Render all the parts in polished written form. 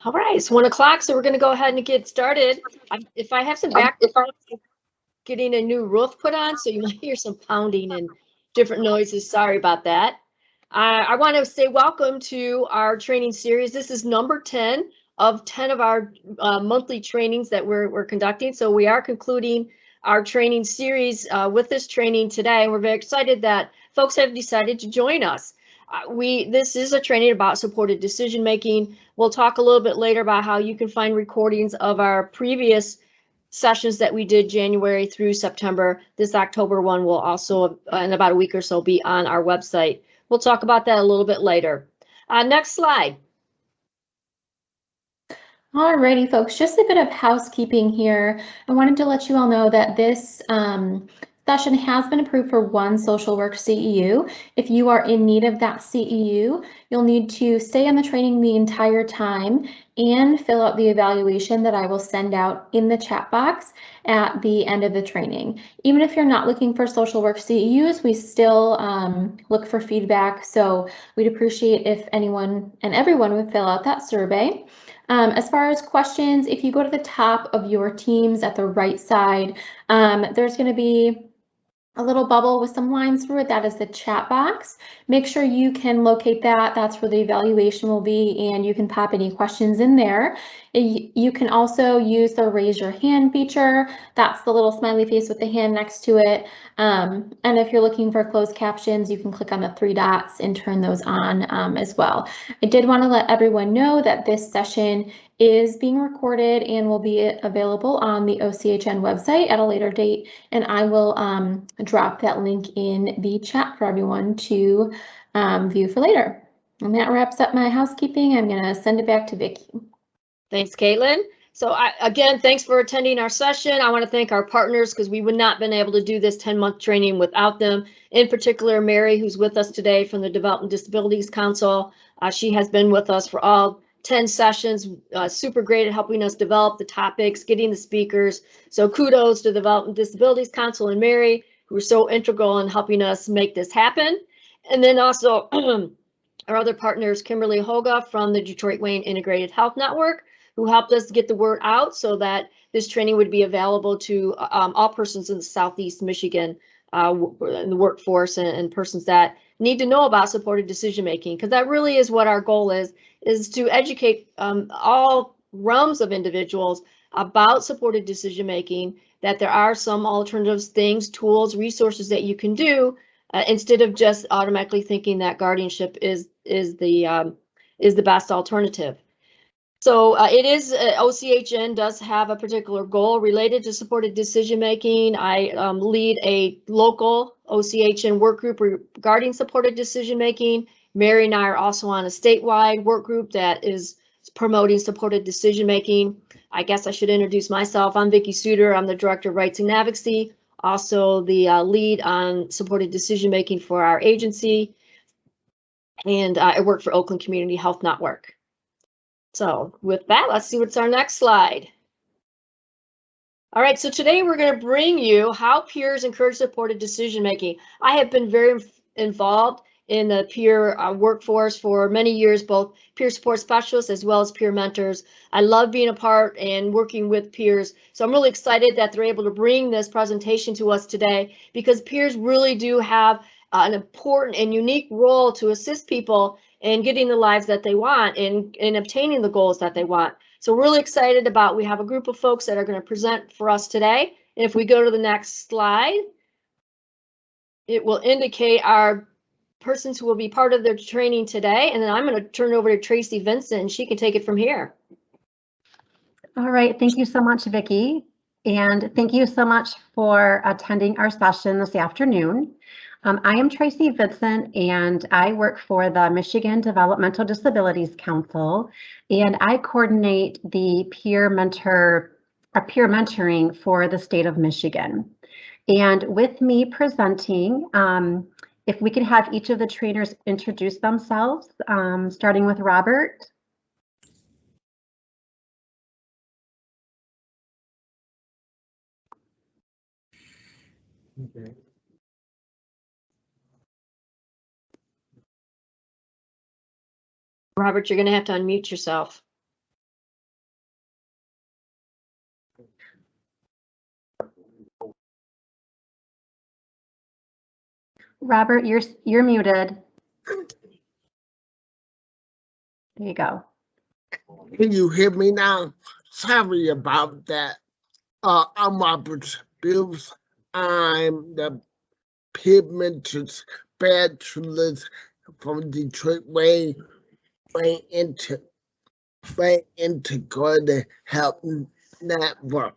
All right, it's 1 o'clock, so we're going to go ahead and get started. If I have some background, getting a new roof put on, so you might hear some pounding and different noises. Sorry about that. I want to say welcome to our training series. This is number 10 of 10 of our monthly trainings that we're conducting. So we are concluding our training series with this training today. We're very excited that folks have decided to join us. This is a training about supported decision making. We'll talk a little bit later about how you can find recordings of our previous sessions that we did January through September. This October one will also, in about a week or so, be on our website. We'll talk about that a little bit later. Next slide. Alrighty, folks, just a bit of housekeeping here. I wanted to let you all know that this session has been approved for one social work CEU. If you are in need of that CEU, you'll need to stay on the training the entire time and fill out the evaluation that I will send out in the chat box at the end of the training. Even if you're not looking for social work CEUs, we still look for feedback. So we'd appreciate if anyone and everyone would fill out that survey. As far as questions, if you go to the top of your Teams at the right side, there's going to be a little bubble with some lines through it. That is the chat box. Make sure you can locate that. That's where the evaluation will be, and you can pop any questions in there. You can also use the raise your hand feature. That's the little smiley face with the hand next to it. And if you're looking for closed captions, you can click on the 3 dots and turn those on as well. I did want to let everyone know that this session is being recorded and will be available on the OCHN website at a later date, and I will drop that link in the chat for everyone to view for later. And that wraps up my housekeeping. I'm going to send it back to Vicki. Thanks, Caitlin. So again, thanks for attending our session. I want to thank our partners because we would not have been able to do this 10-month training without them. In particular, Mary, who's with us today from the Developmental Disabilities Council. She has been with us for all 10 sessions, super great at helping us develop the topics, getting the speakers. So kudos to the Developmental Disabilities Council and Mary, who are so integral in helping us make this happen. And then also our other partners, Kimberly Hoga from the Detroit Wayne Integrated Health Network, who helped us get the word out so that this training would be available to all persons in the Southeast Michigan, in the workforce and persons that need to know about supported decision making, because that really is what our goal is to educate all realms of individuals about supported decision making, that there are some alternatives, things, tools, resources that you can do instead of just automatically thinking that guardianship is the best alternative. So it is, OCHN does have a particular goal related to supported decision making. I lead a local OCHN work group regarding supported decision making. Mary and I are also on a statewide work group that is promoting supported decision making. I guess I should introduce myself. I'm Vicki Suter. I'm the Director of Rights and Advocacy, also the lead on supported decision making for our agency. And I work for Oakland Community Health Network. So with that, let's see what's our next slide. All right, so today we're going to bring you how peers encourage supported decision making. I have been very involved in the peer workforce for many years, both peer support specialists as well as peer mentors. I love being a part and working with peers. So I'm really excited that they're able to bring this presentation to us today, because peers really do have an important and unique role to assist people in getting the lives that they want and obtaining the goals that they want. So we're really excited about, we have a group of folks that are going to present for us today. And if we go to the next slide, it will indicate our persons who will be part of their training today. And then I'm going to turn it over to Tracy Vincent, and she can take it from here. All right, thank you so much, Vicki. And thank you so much for attending our session this afternoon. I am Tracy Vincent, and I work for the Michigan Developmental Disabilities Council, and I coordinate the peer mentoring for the state of Michigan. And with me presenting, if we could have each of the trainers introduce themselves, starting with Robert. Okay. Robert, you're going to have to unmute yourself. Robert, you're muted. There you go. Can you hear me now? Sorry about that. I'm Robert Bills. I'm the pigmented specialist from Detroit Way Integrated Health Network,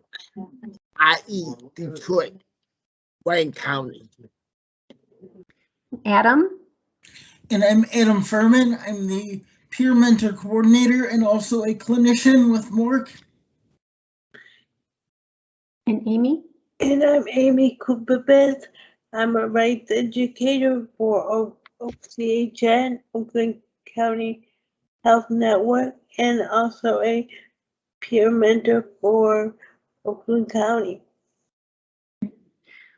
i.e. Detroit, Wayne County. Adam? And I'm Adam Furman. I'm the peer mentor coordinator and also a clinician with MORC. And Amy? And I'm Amy Cooper-Beth. I'm a rights educator for OCHN, Oakland County Health Network, and also a peer mentor for Oakland County.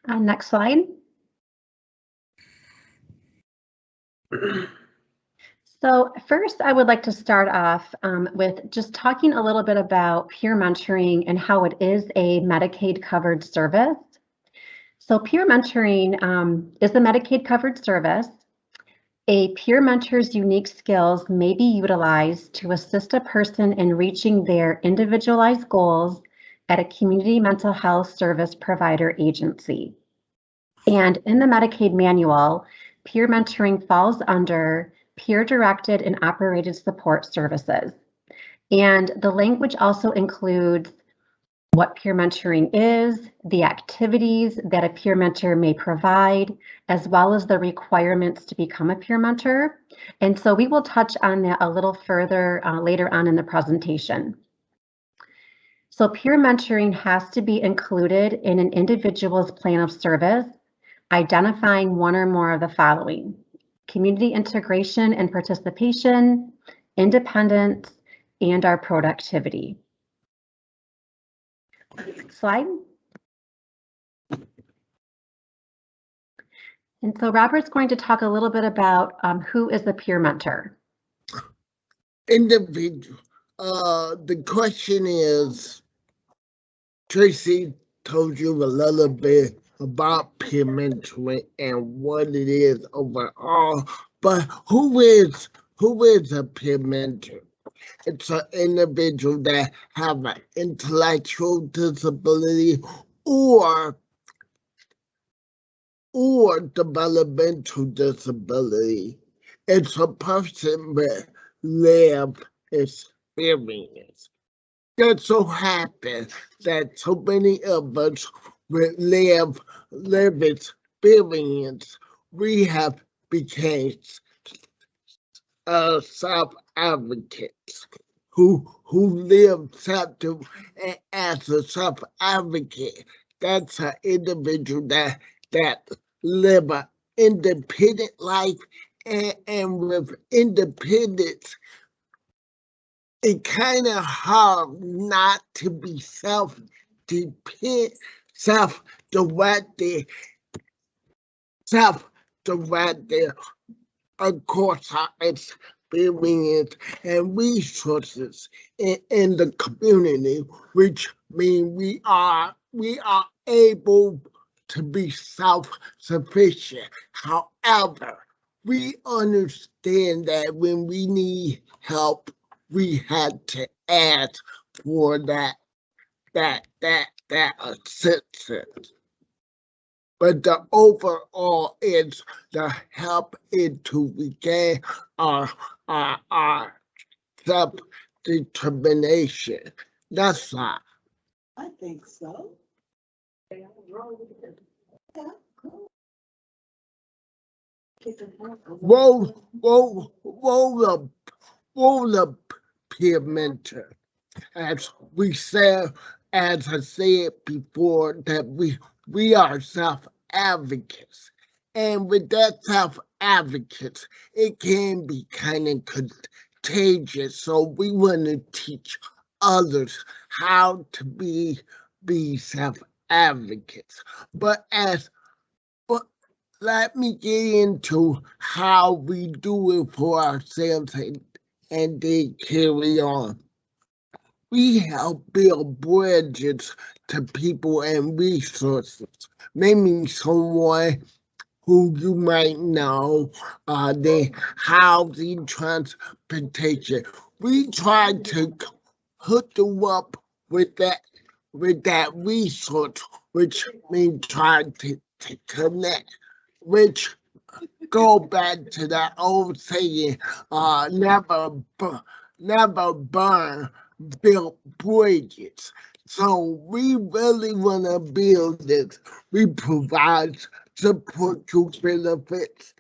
Next slide. So first, I would like to start off with just talking a little bit about peer mentoring and how it is a Medicaid covered service. So peer mentoring is a Medicaid covered service. A peer mentor's unique skills may be utilized to assist a person in reaching their individualized goals at a community mental health service provider agency. And in the Medicaid manual, peer mentoring falls under peer-directed and operated support services. And the language also includes what peer mentoring is, the activities that a peer mentor may provide, as well as the requirements to become a peer mentor. And so we will touch on that a little further later on in the presentation. So peer mentoring has to be included in an individual's plan of service, identifying one or more of the following: community integration and participation, independence, and our productivity. Next slide. And so Robert's going to talk a little bit about who is a peer mentor. Individual. The question is, Tracy told you a little bit about peer mentoring and what it is overall, but who is a peer mentor? It's an individual that have an intellectual disability or developmental disability. It's a person with lived experience. That so happens that so many of us with lived experience, we have become self-advocates who live as a self-advocate. That's an individual that live an independent life, and with independence, it's kind of hard not to be self-directed. Of course, our experience and resources in the community, which mean we are able to be self-sufficient. However, we understand that when we need help, we had to ask for that assistance. But the overall is the help to regain our self-determination. That's all. I think so. Roll up peer mentor. As I said before, that we are self-advocates. And with that self-advocates, it can be kind of contagious. So we want to teach others how to be self-advocates. But let me get into how we do it for ourselves and then carry on. We help build bridges to people and resources. Maybe someone who you might know, the housing, transportation. We try to hook them up with that resource, which means trying to connect, which go back to that old saying, never burn, build bridges. So we really want to build this. We provide support to benefits.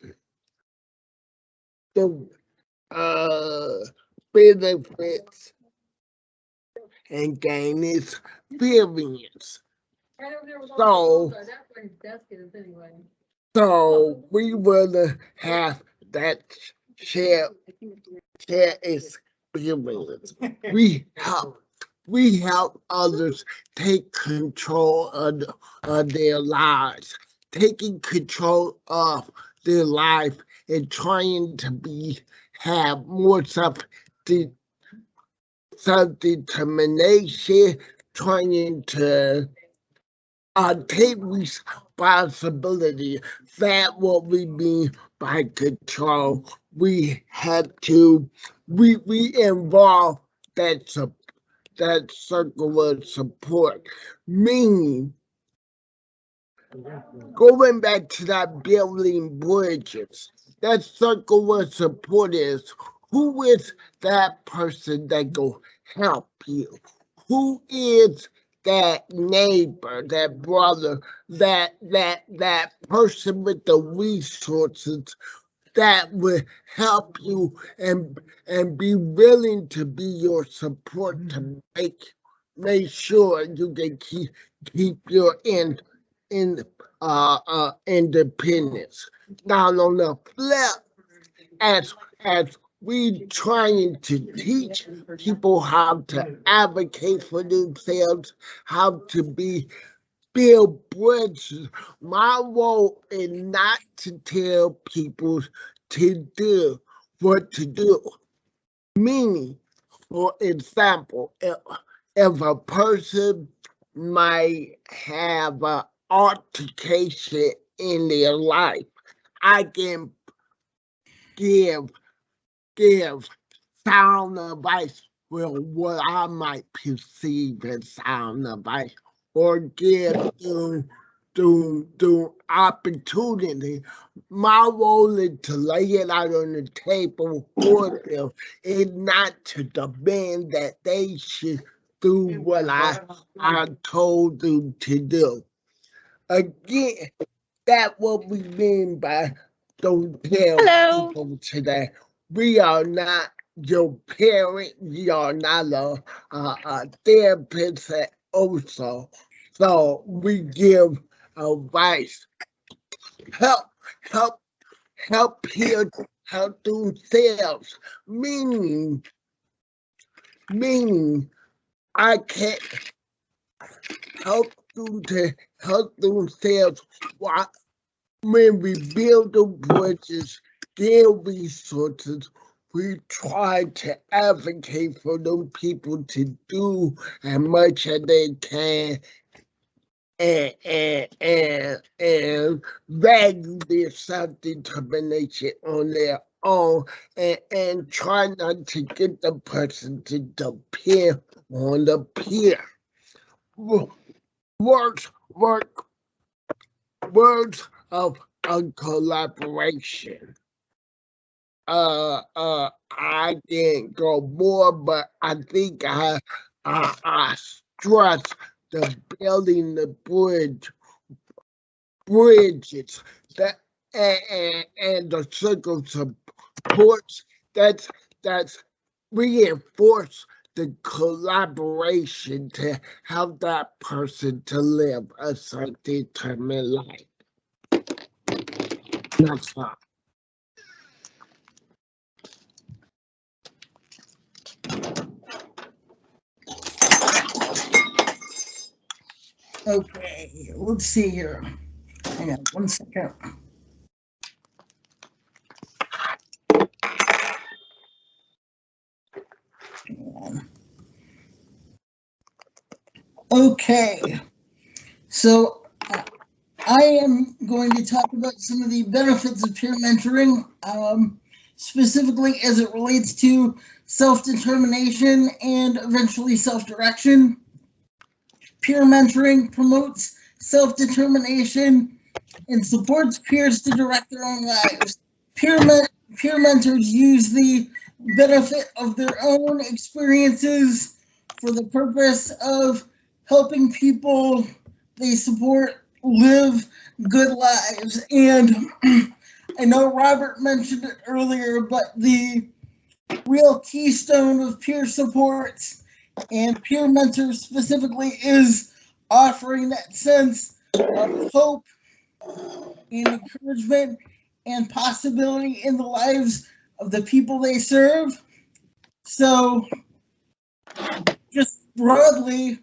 The benefits and gain experience. So we want to have that share experience. We help others take control of their lives, taking control of their life and trying to have more self-determination, trying to take responsibility. That's what we mean by control. We have to we involve that circle of support, meaning going back to that building bridges. That circle of support is, who is that person that go help you? Who is that neighbor, that brother, that person with the resources that will help you and be willing to be your support to make sure you can keep your independence. Now on the flip, as we trying to teach people how to advocate for themselves, how to build bridges. My role is not to tell people to do what to do. Meaning, for example, if a person might have an altercation in their life, I can give sound advice, well, what I might perceive as sound advice, or give them opportunity. My role is to lay it out on the table for them, and not to demand that they should do what I told them to do. Again, that's what we mean by don't tell people today. We are not your parent. We are not a therapist also. So we give advice, help heal, help themselves. Meaning, I can't help them to help themselves. When we build the bridges, their resources, we try to advocate for those people to do as much as they can and value their self-determination on their own and try not to get the person to depend on the peer. Words of collaboration. I didn't go more, but I think I stress the building the bridges that and the circle supports that's reinforce the collaboration to help that person to live a self-determined life. That's all. Okay, let's see here. Hang on 1 second. Okay, so I am going to talk about some of the benefits of peer mentoring, specifically as it relates to self-determination and eventually self-direction. Peer mentoring promotes self-determination and supports peers to direct their own lives. Peer mentors use the benefit of their own experiences for the purpose of helping people they support live good lives. And I know Robert mentioned it earlier, but the real keystone of peer supports and peer mentors specifically is offering that sense of hope and encouragement and possibility in the lives of the people they serve. So just broadly,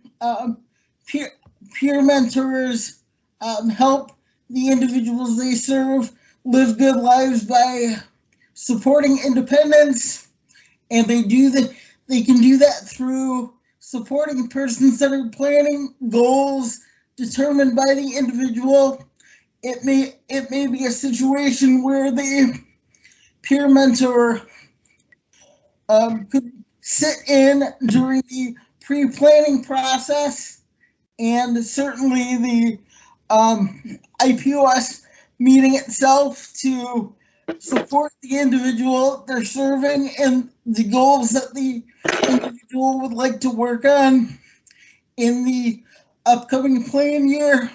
peer mentors help the individuals they serve live good lives by supporting independence, and they can do that through supporting person-centered planning goals determined by the individual. It may be a situation where the peer mentor could sit in during the pre-planning process, and certainly the IPOS meeting itself to support the individual they're serving and the goals that the individual would like to work on in the upcoming plan year.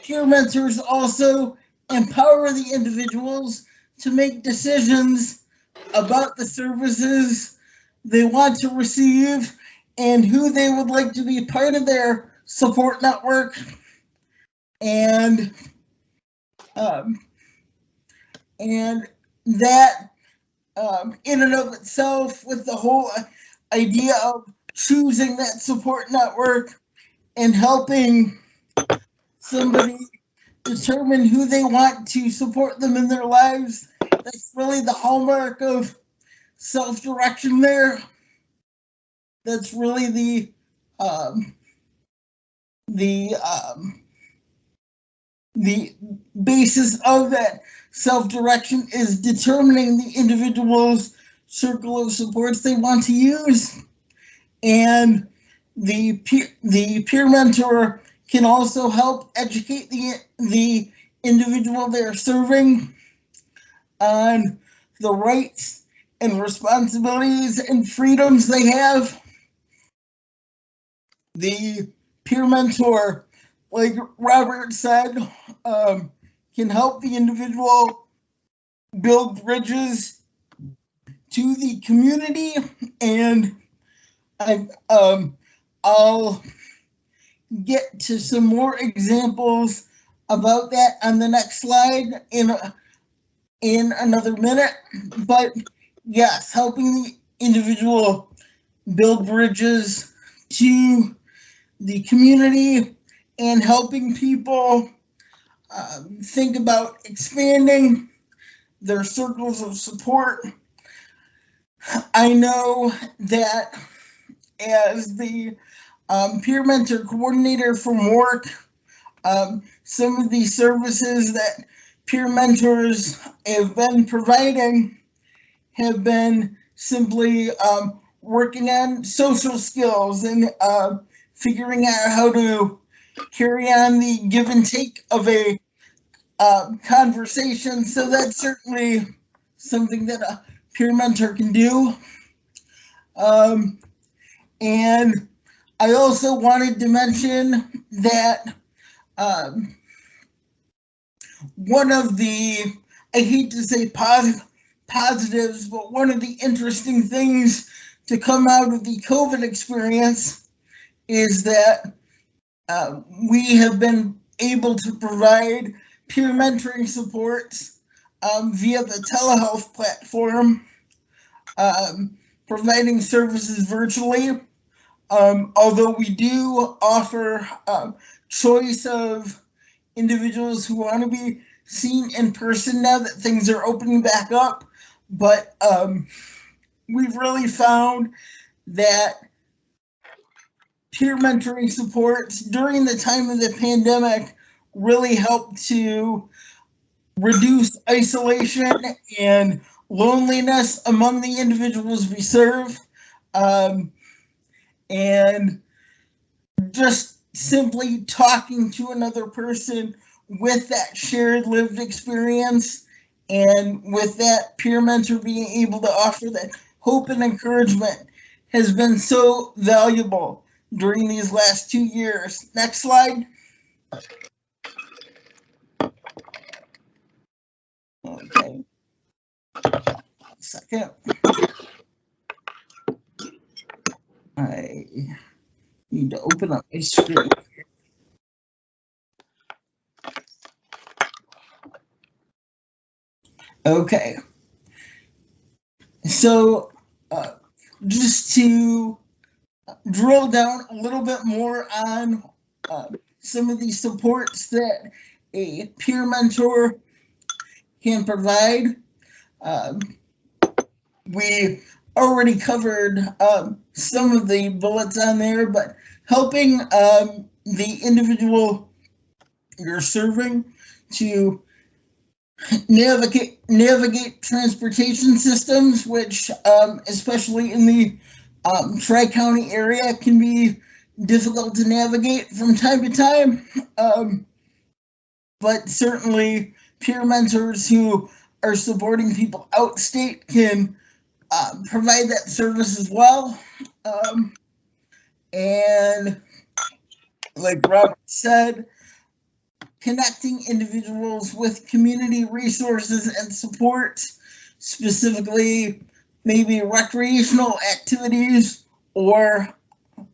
Peer mentors also empower the individuals to make decisions about the services they want to receive and who they would like to be part of their support network. And that in and of itself, with the whole idea of choosing that support network and helping somebody determine who they want to support them in their lives, that's really the hallmark of self-direction there. That's really the basis of that self-direction is determining the individual's circle of supports they want to use. And the peer mentor can also help educate the individual they're serving on the rights and responsibilities and freedoms they have. The peer mentor, like Robert said, can help the individual build bridges to the community, and I'll get to some more examples about that on the next slide in another minute. But yes, helping the individual build bridges to the community and helping people think about expanding their circles of support. I know that as the peer mentor coordinator for MORC, some of the services that peer mentors have been providing have been simply working on social skills and figuring out how to carry on the give and take of a conversation. So that's certainly something that a peer mentor can do. And I also wanted to mention that one of the, I hate to say positives, but one of the interesting things to come out of the COVID experience is that we have been able to provide peer mentoring supports via the telehealth platform, providing services virtually. Although we do offer choice of individuals who want to be seen in person now that things are opening back up, but we've really found that peer mentoring supports during the time of the pandemic really helped to reduce isolation and loneliness among the individuals we serve. And just simply talking to another person with that shared lived experience and with that peer mentor being able to offer that hope and encouragement has been so valuable during these last 2 years. Next slide. Okay. Second. I need to open up my screen. Okay. So just to drill down a little bit more on some of these supports that a peer mentor can provide. We already covered some of the bullets on there, but helping the individual you're serving to navigate transportation systems, which especially in the Tri-County area can be difficult to navigate from time to time. But certainly peer mentors who are supporting people outstate can provide that service as well. And like Robert said, connecting individuals with community resources and support, specifically maybe recreational activities or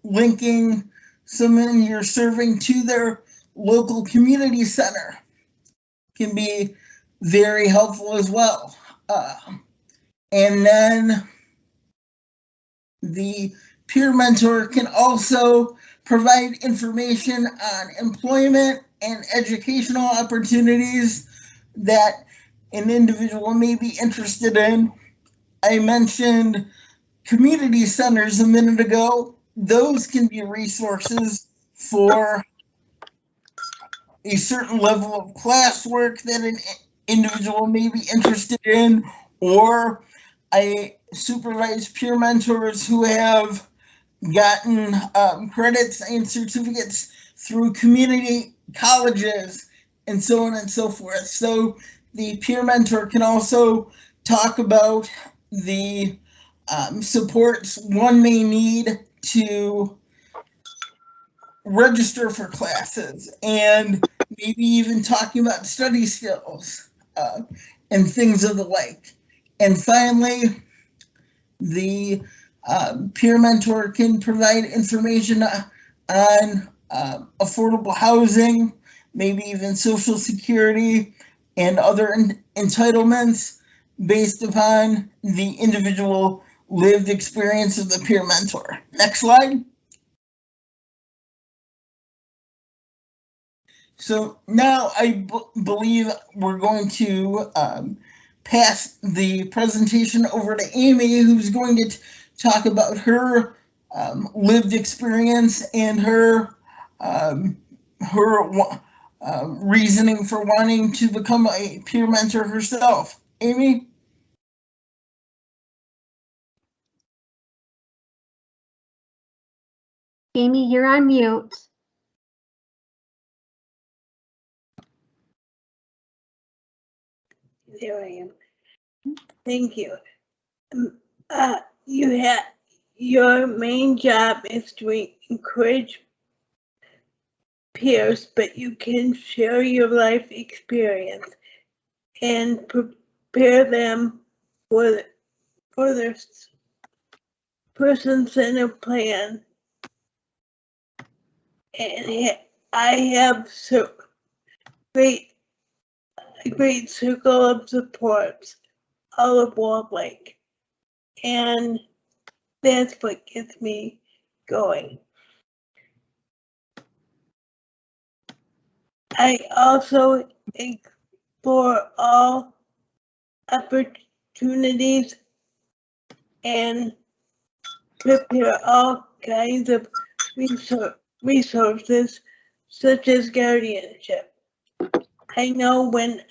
linking someone you're serving to their local community center can be very helpful as well. And then the peer mentor can also provide information on employment and educational opportunities that an individual may be interested in. I mentioned community centers a minute ago. Those can be resources for a certain level of classwork that an individual may be interested in, or I supervise peer mentors who have gotten credits and certificates through community colleges and so on and so forth. So the peer mentor can also talk about the supports one may need to register for classes, and maybe even talking about study skills and things of the like. And finally, the peer mentor can provide information on affordable housing, maybe even Social Security and other entitlements based upon the individual lived experience of the peer mentor. Next slide. So now I believe we're going to pass the presentation over to Amy, who's going to talk about her lived experience and her reasoning for wanting to become a peer mentor herself. Amy? Amy, you're on mute. There I am. Thank you. Your main job is to encourage peers, but you can share your life experience and prepare them for their person-centered plan. And I have a great circle of supports all of Walled Lake, and that's what gets me going. I also explore all opportunities and prepare all kinds of resources such as guardianship. I know when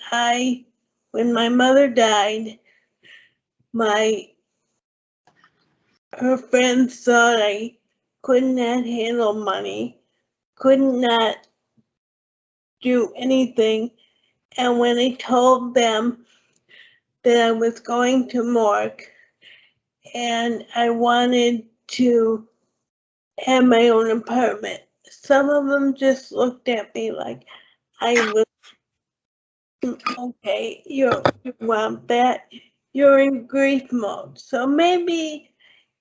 my mother died, her friends thought I could not handle money, could not do anything. And when I told them that I was going to MORC and I wanted to have my own apartment, some of them just looked at me like I was, okay, you want that? You're in grief mode. So maybe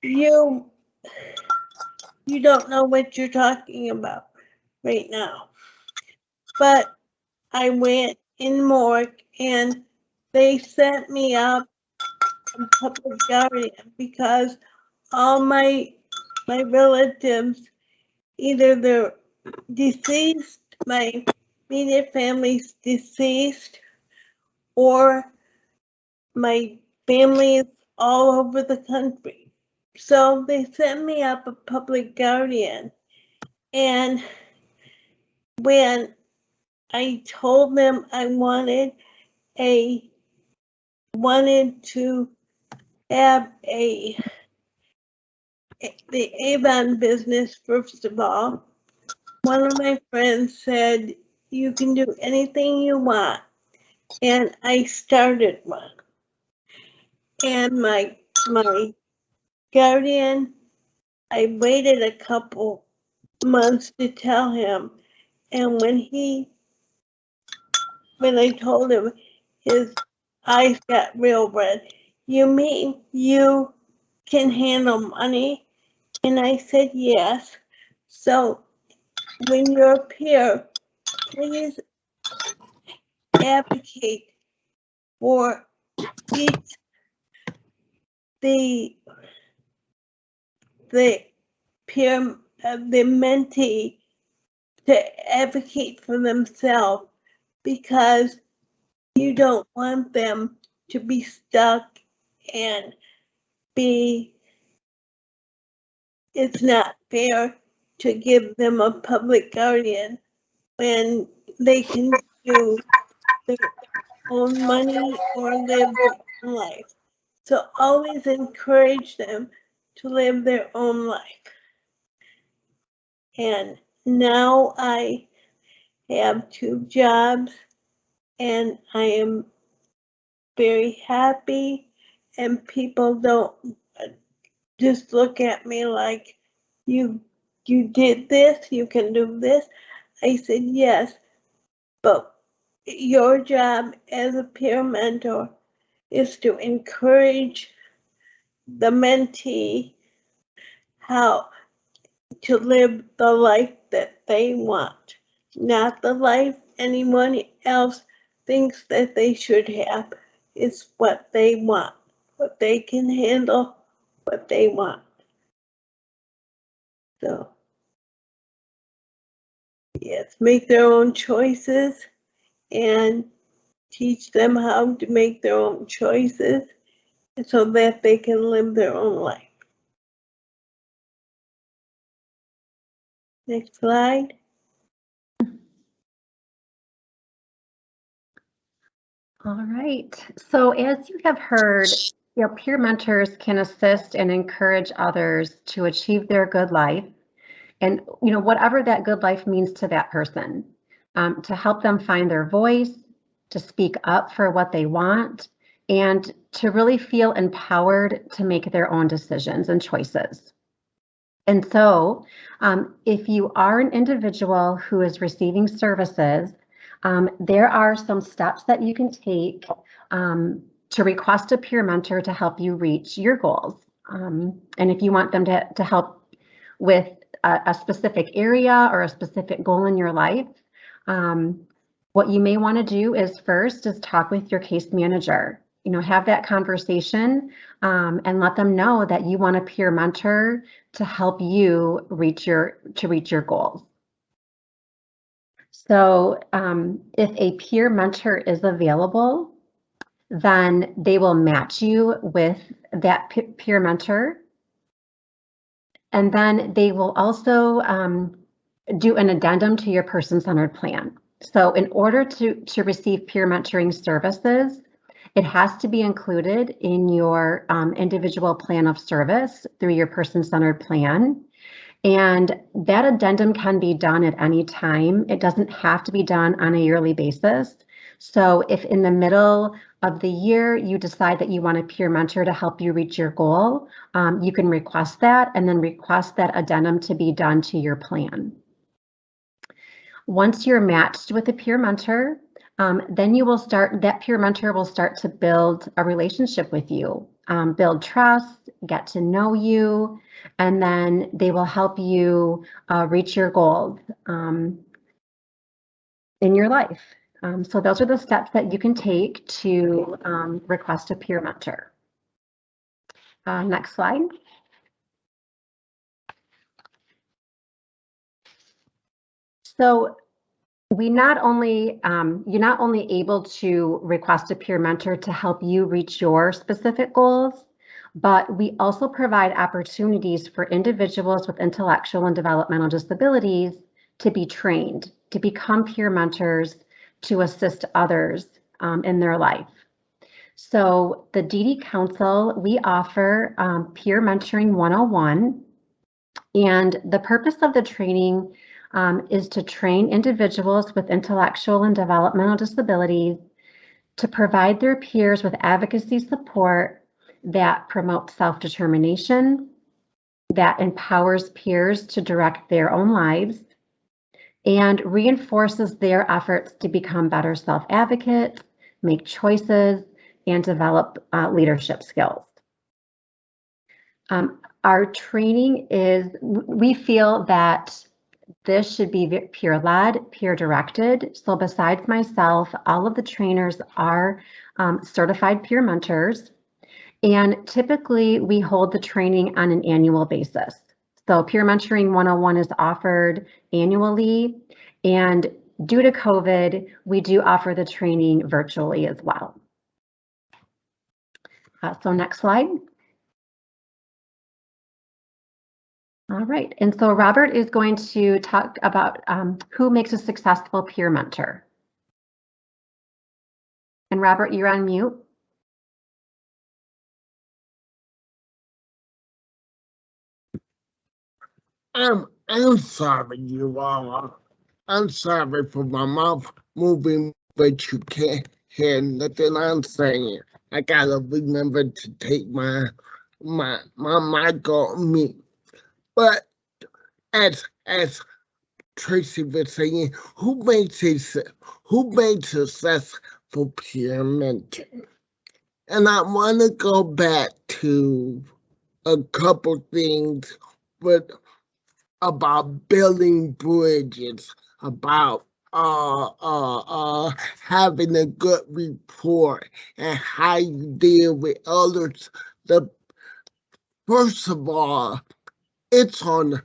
you don't know what you're talking about right now. But I went in MORC and they set me up in public guardian because all my relatives, either they're deceased, my immediate family's deceased, or my family is all over the country. So they sent me up a public guardian. And when I told them I wanted to have the Avon business, first of all, one of my friends said, you can do anything you want. And I started one. And my guardian, I waited a couple months to tell him. And when I told him, his eyes got real red. You mean you can handle money? And I said, yes. So when you're up here, please advocate for each the mentee to advocate for themselves, because you don't want them to be stuck and it's not fair to give them a public guardian when they can do their own money or live their own life. So always encourage them to live their own life. And now I have 2 jobs and I am very happy, and people don't just look at me like, you did this, you can do this. I said, yes, but your job as a peer mentor is to encourage the mentee how to live the life that they want, not the life anyone else thinks that they should have. It's what they want, what they can handle, what they want. So, yes, make their own choices and teach them how to make their own choices so that they can live their own life. Next slide. All right. So as you have heard, peer mentors can assist and encourage others to achieve their good life, and whatever that good life means to that person, to help them find their voice, to speak up for what they want, and to really feel empowered to make their own decisions and choices. And so if you are an individual who is receiving services, there are some steps that you can take to request a peer mentor to help you reach your goals. And if you want them to help with a specific area or a specific goal in your life, what you may want to do is first talk with your case manager. Have that conversation and let them know that you want a peer mentor to help you reach your goals. So if a peer mentor is available, then they will match you with that peer mentor. And then they will also do an addendum to your person-centered plan. So in order to receive peer mentoring services, it has to be included in your individual plan of service through your person-centered plan. And that addendum can be done at any time. It doesn't have to be done on a yearly basis. So if in the middle of the year you decide that you want a peer mentor to help you reach your goal, you can request that and then request that addendum to be done to your plan. Once you're matched with a peer mentor, then that peer mentor will start to build a relationship with you, build trust, get to know you, and then they will help you reach your goals in your life. So those are the steps that you can take to request a peer mentor. Next slide. So you're not only able to request a peer mentor to help you reach your specific goals, but we also provide opportunities for individuals with intellectual and developmental disabilities to be trained, to become peer mentors, to assist others in their life. So the DD Council, we offer Peer Mentoring 101, and the purpose of the training is to train individuals with intellectual and developmental disabilities to provide their peers with advocacy support that promotes self-determination, that empowers peers to direct their own lives, and reinforces their efforts to become better self-advocates, make choices, and develop leadership skills. Our training we feel that this should be peer-led, peer-directed. So besides myself, all of the trainers are certified peer mentors. And typically we hold the training on an annual basis. So Peer Mentoring 101 is offered annually. And due to COVID, we do offer the training virtually as well. So next slide. All right, and so Robert is going to talk about who makes a successful peer mentor. And Robert, you're on mute. I'm sorry, you all. I'm sorry for my mouth moving, but you can't hear nothing I'm saying. I gotta remember to take my mic on me. But as Tracy was saying, who makes successful peer mentor? And I want to go back to a couple things about building bridges, about having a good report and how you deal with others. First of all, it's on,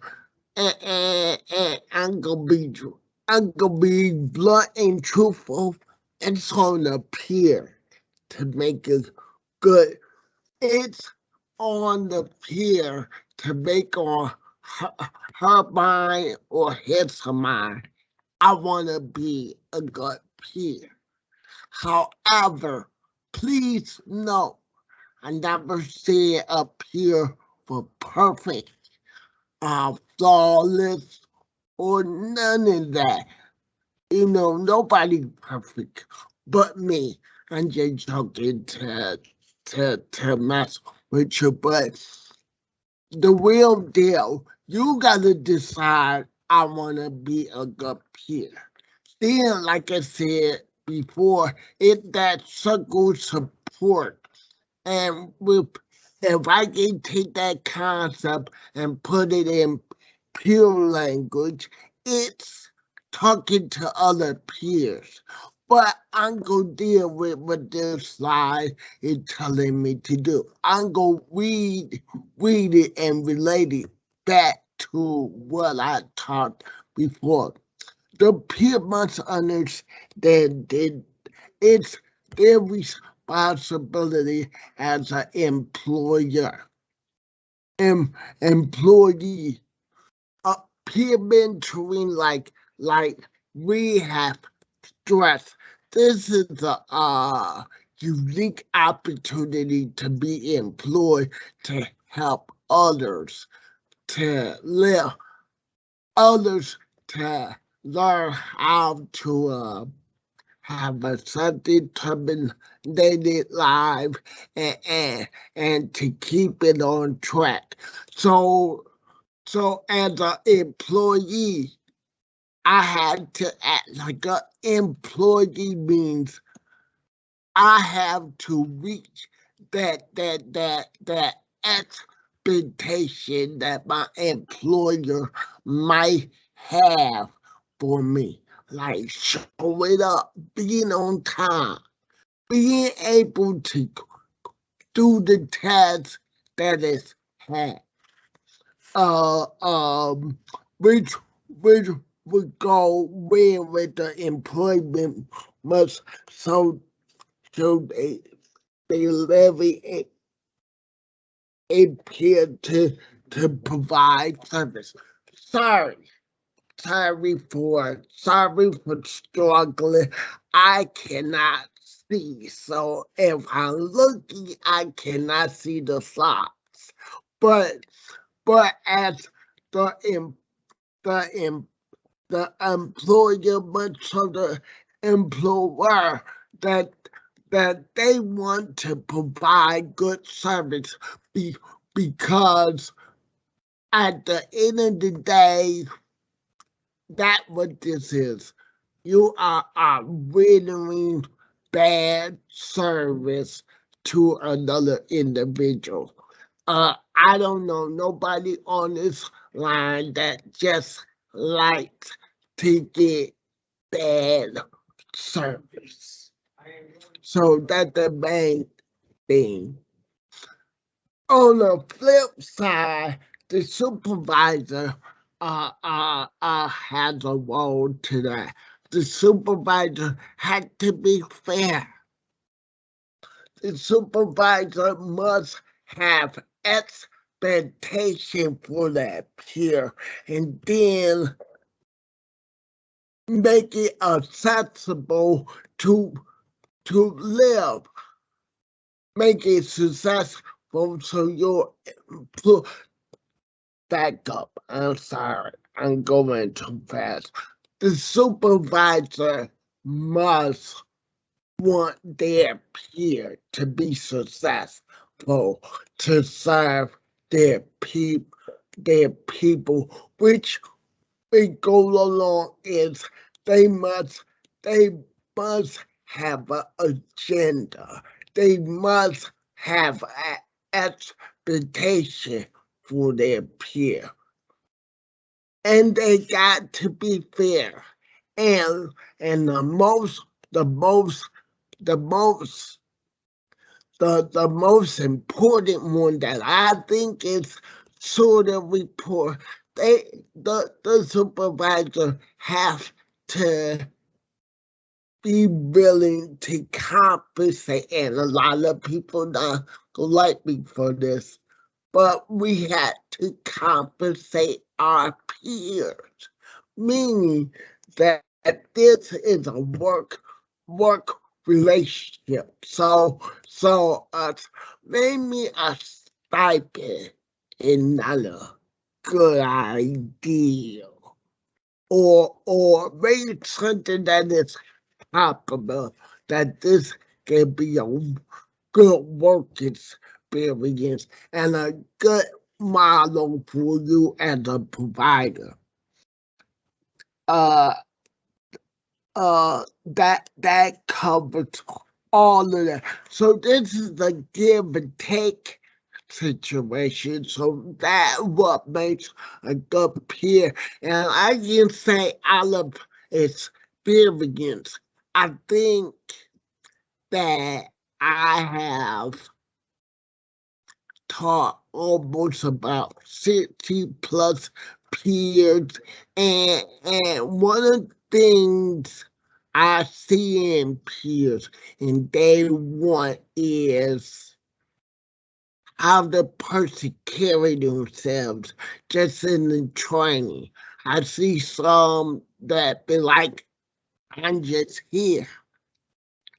and I'm gonna be blunt and truthful. It's on the peer to make it good. It's on the peer to make on her mind or his mind. I want to be a good peer. However, please know, I never said a peer for perfect, flawless, or none of that. You know, nobody's perfect but me. I'm just joking to mess with you, but the real deal, you gotta decide I wanna be a good peer. Then, like I said before, it's that circle support. And if I can take that concept and put it in pure language, it's talking to other peers. But I'm going to deal with what this slide is telling me to do. I'm going to read it and relate it back to what I taught before. The peer must understand that it's their responsibility as an employer. employee. Peer mentoring, like rehab, stress. This is a unique opportunity to be employed to help others to live, others to learn how to have a self-determined daily life and to keep it on track. So as an employee, I had to act like an employee means I have to reach that expectation that my employer might have for me. Like showing up, being on time, being able to do the task that is had. Which would go where with the employment must so they levy a peer to provide service. Sorry for struggling. I cannot see. So if I'm looking, I cannot see the slides. But as the employer, but so the employer that they want to provide good service because at the end of the day, that's what this is. You are rendering bad service to another individual. I don't know nobody on this line that just likes to get bad service. So that's the main thing. On the flip side, the supervisor has a role to that. The supervisor had to be fair. The supervisor must have expectation for that peer and then make it accessible to live. Make it successful so you're back up. I'm sorry, I'm going too fast. The supervisor must want their peer to be successful, to serve their people, which it goes along is they must have an agenda. They must have an expectation for their peer. And they got to be fair. And the most important one that I think is sort of report, the supervisor have to be willing to compensate, and a lot of people not gonna like me for this, but we had to compensate our peers, meaning that this is a work relationship. So maybe a stipend is not a good idea, or maybe something that is possible, that this can be a good work experience and a good model for you as a provider. That covers all of that. So this is a give and take situation. So that's what makes a good peer. And I can say out of experience, I think that I have taught almost about 60 plus peers, and one of the things I see in peers and they want is how the person carry themselves just in the training. I see some that be like, I'm just here.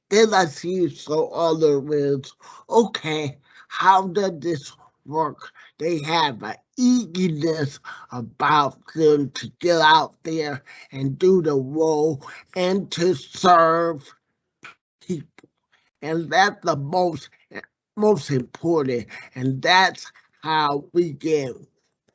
Then I see some other is, okay, how does this work? They have an eagerness about them to get out there and do the role and to serve people. And that's the most important. And that's how we get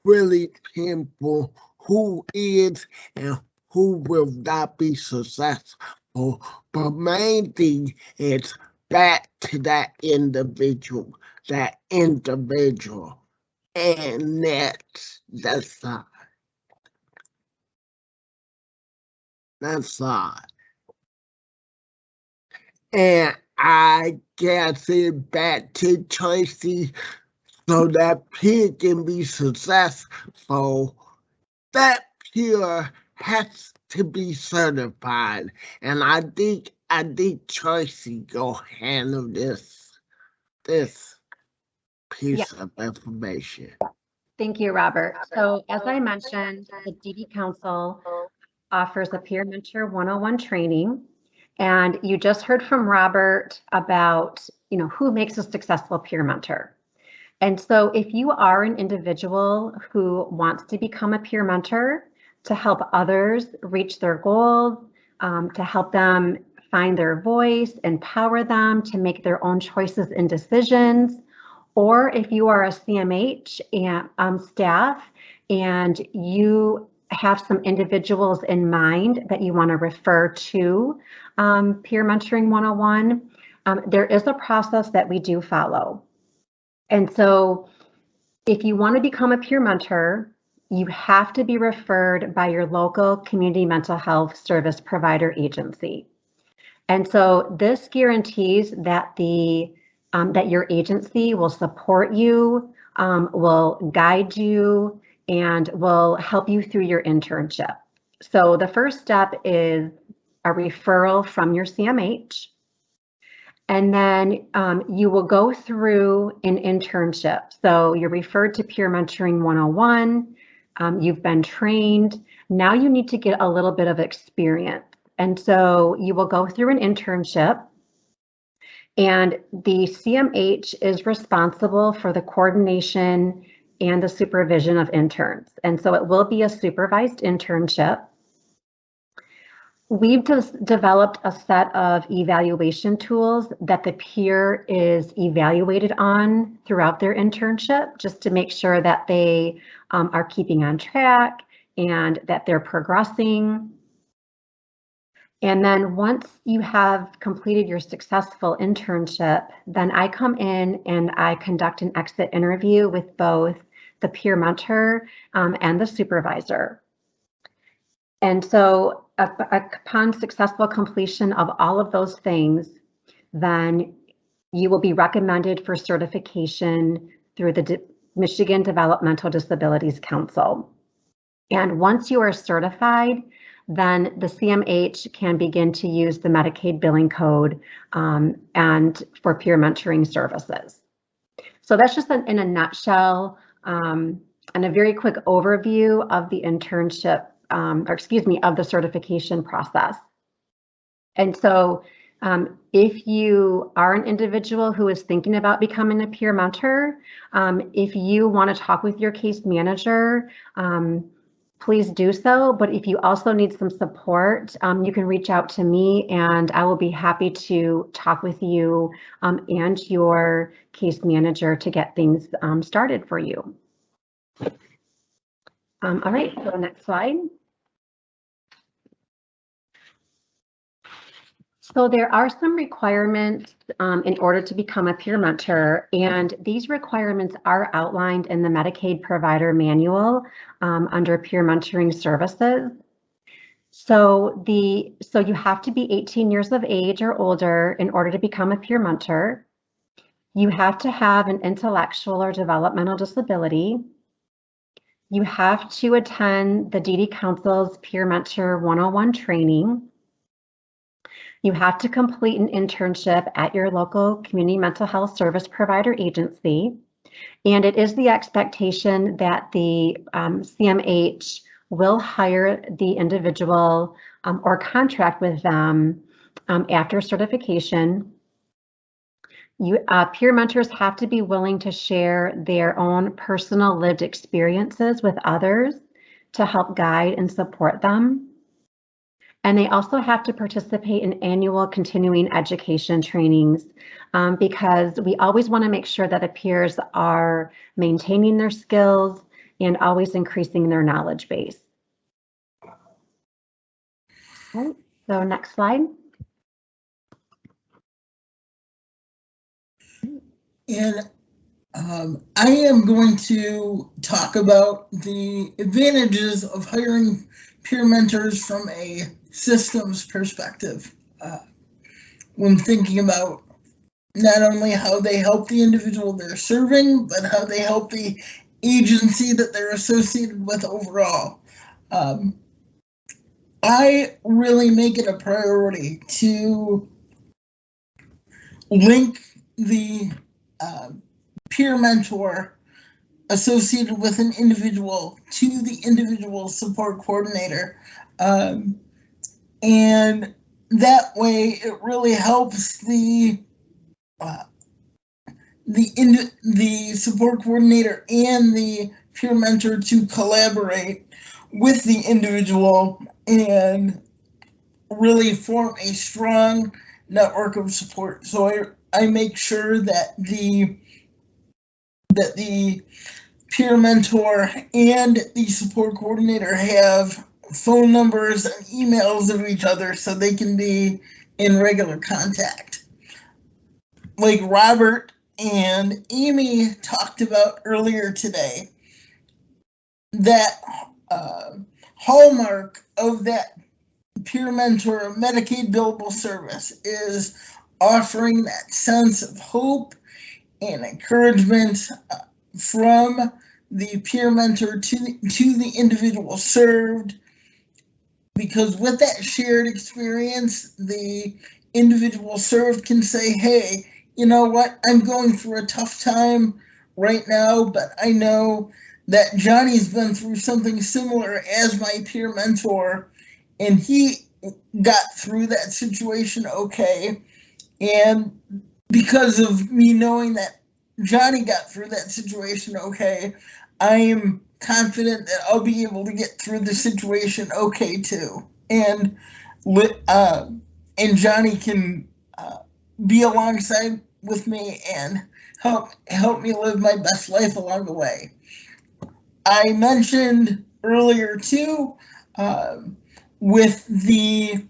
really pinpoint who is and who will not be successful. But main thing is back to that individual. And that's side. And I guess it back to Tracy so that peer can be successful. That peer has to be certified. And I think Tracy go handle this piece of information. Thank you, Robert. So as I mentioned, the DD Council offers a Peer Mentor 101 training. And you just heard from Robert about, who makes a successful peer mentor. And so if you are an individual who wants to become a peer mentor to help others reach their goals, to help them find their voice, empower them to make their own choices and decisions, or if you are a CMH and staff and you have some individuals in mind that you want to refer to Peer Mentoring 101, there is a process that we do follow. And so if you want to become a peer mentor, you have to be referred by your local community mental health service provider agency. And so this guarantees that that your agency will support you, will guide you, and will help you through your internship. So the first step is a referral from your CMH. And then you will go through an internship. So you're referred to Peer Mentoring 101. You've been trained. Now you need to get a little bit of experience. And so you will go through an internship. And the CMH is responsible for the coordination and the supervision of interns. And so it will be a supervised internship. We've just developed a set of evaluation tools that the peer is evaluated on throughout their internship, just to make sure that they are keeping on track and that they're progressing. And then once you have completed your successful internship, then I come in and I conduct an exit interview with both the peer mentor and the supervisor. And so upon successful completion of all of those things, then you will be recommended for certification through the Michigan Developmental Disabilities Council. And once you are certified, then the CMH can begin to use the Medicaid billing code and for peer mentoring services. So that's just in a nutshell and a very quick overview of the internship, of the certification process. And so if you are an individual who is thinking about becoming a peer mentor, if you want to talk with your case manager, please do so. But if you also need some support, you can reach out to me and I will be happy to talk with you and your case manager to get things started for you. All right, so next slide. So there are some requirements in order to become a peer mentor, and these requirements are outlined in the Medicaid Provider Manual under peer mentoring services. So you have to be 18 years of age or older in order to become a peer mentor. You have to have an intellectual or developmental disability. You have to attend the DD Council's Peer Mentor 101 training. You have to complete an internship at your local community mental health service provider agency. And it is the expectation that the CMH will hire the individual or contract with them after certification. Peer mentors have to be willing to share their own personal lived experiences with others to help guide and support them. And they also have to participate in annual continuing education trainings because we always want to make sure that the peers are maintaining their skills and always increasing their knowledge base. Okay, so next slide. And I am going to talk about the advantages of hiring peer mentors from a systems perspective when thinking about not only how they help the individual they're serving, but how they help the agency that they're associated with overall. I really make it a priority to link the peer mentor associated with an individual to the individual support coordinator. And that way it really helps the support coordinator and the peer mentor to collaborate with the individual and really form a strong network of support. So I make sure that the peer mentor and the support coordinator have phone numbers and emails of each other so they can be in regular contact. Like Robert and Amy talked about earlier today, that hallmark of that peer mentor Medicaid billable service is offering that sense of hope and encouragement from the peer mentor to the individual served, because with that shared experience, the individual served can say, hey, you know what, I'm going through a tough time right now, but I know that Johnny's been through something similar as my peer mentor, and he got through that situation okay. And because of me knowing that Johnny got through that situation okay, I am confident that I'll be able to get through the situation okay too. And Johnny can be alongside with me and help me live my best life along the way. I mentioned earlier too, with the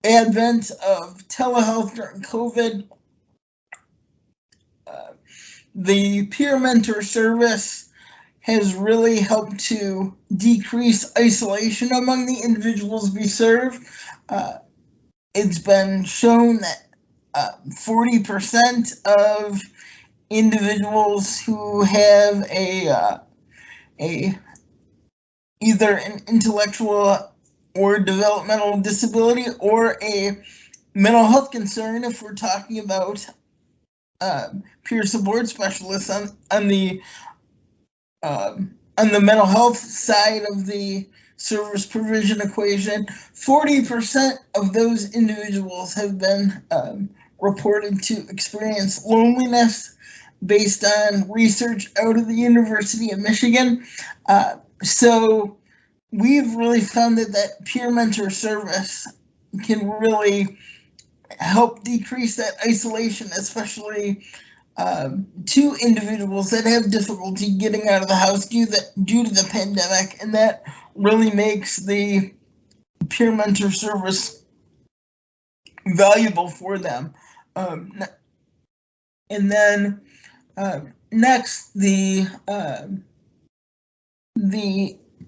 advent of telehealth during COVID, the peer mentor service has really helped to decrease isolation among the individuals we serve. It's been shown that 40% of individuals who have either an intellectual or developmental disability or a mental health concern, if we're talking about peer support specialists on the mental health side of the service provision equation, 40% of those individuals have been reported to experience loneliness based on research out of the University of Michigan. So we've really found that peer mentor service can really help decrease that isolation, especially to individuals that have difficulty getting out of the house due to the pandemic, and that really makes the peer mentor service valuable for them. And then next, the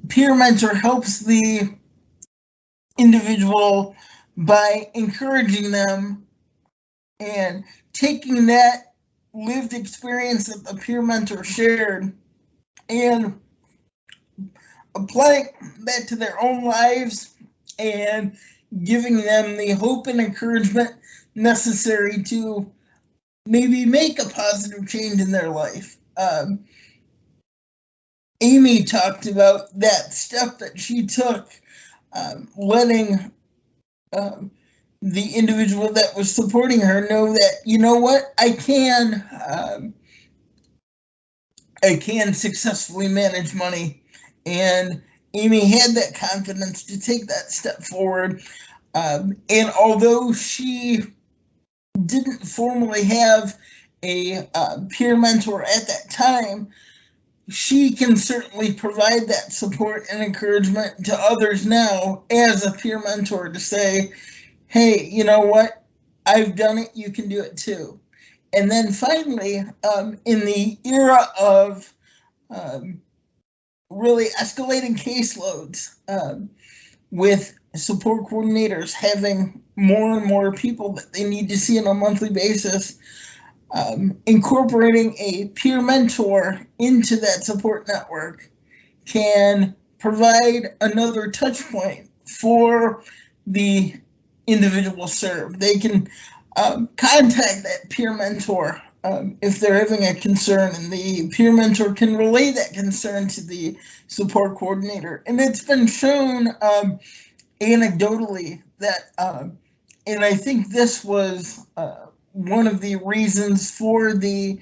peer mentor helps the individual by encouraging them and taking that lived experience that the peer mentor shared and applying that to their own lives and giving them the hope and encouragement necessary to maybe make a positive change in their life. Amy talked about that step that she took, letting the individual that was supporting her know that, you know what, I can successfully manage money. And Amy had that confidence to take that step forward. And although she didn't formally have a peer mentor at that time, she can certainly provide that support and encouragement to others now as a peer mentor to say, hey, you know what? I've done it. You can do it too. And then finally, in the era of really escalating caseloads, with support coordinators having more and more people that they need to see on a monthly basis, incorporating a peer mentor into that support network can provide another touch point for the individual served. They can contact that peer mentor if they're having a concern, and the peer mentor can relay that concern to the support coordinator. And it's been shown anecdotally that, and I think this was one of the reasons for the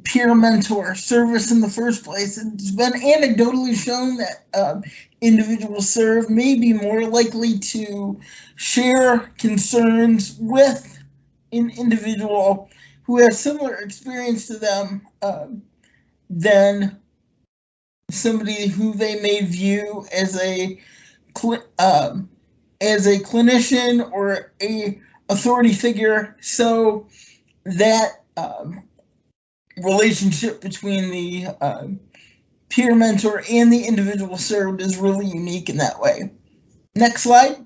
peer mentor service in the first place. It's been anecdotally shown that individuals served may be more likely to share concerns with an individual who has similar experience to them than somebody who they may view as a clinician or a authority figure. So that relationship between the peer mentor and the individual served is really unique in that way. Next slide.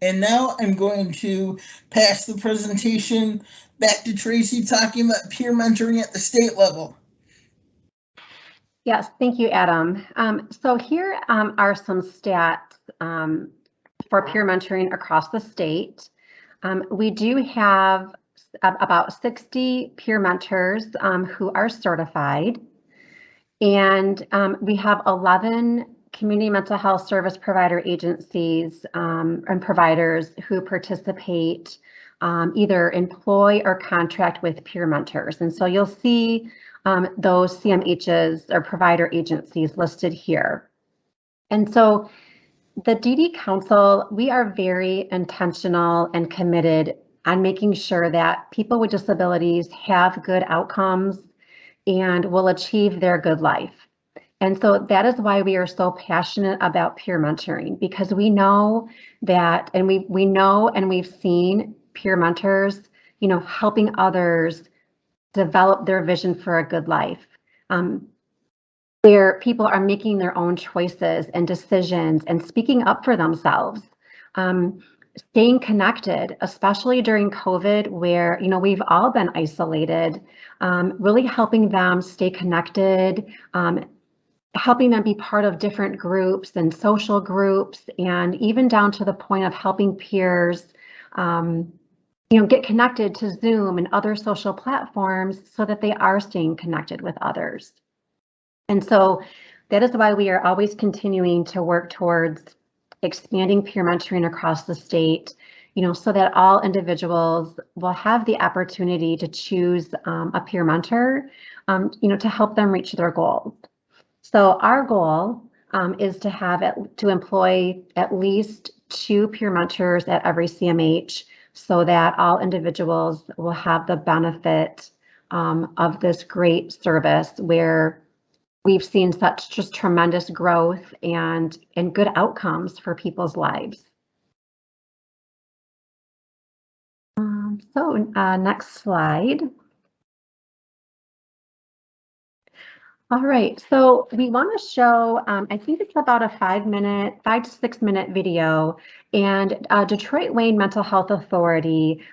And now I'm going to pass the presentation back to Tracy, talking about peer mentoring at the state level. Yes, thank you, Adam. So here are some stats for peer mentoring across the state. We do have about 60 peer mentors who are certified, and we have 11 community mental health service provider agencies and providers who participate, either employ or contract with peer mentors. And so you'll see those CMHs or provider agencies listed here. And so the DD Council, we are very intentional and committed on making sure that people with disabilities have good outcomes and will achieve their good life. And so that is why we are so passionate about peer mentoring, because we know that, and we know and we've seen peer mentors, helping others develop their vision for a good life, where people are making their own choices and decisions and speaking up for themselves, staying connected, especially during COVID, where we've all been isolated, really helping them stay connected, helping them be part of different groups and social groups, and even down to the point of helping peers get connected to Zoom and other social platforms so that they are staying connected with others. And so that is why we are always continuing to work towards expanding peer mentoring across the state, so that all individuals will have the opportunity to choose a peer mentor, to help them reach their goals. So our goal is to employ at least 2 peer mentors at every CMH, so that all individuals will have the benefit of this great service, where we've seen such just tremendous growth and good outcomes for people's lives. So next slide. All right, so we want to show, I think it's about a 5 to 6 minute video, and Detroit Wayne Mental Health Authority,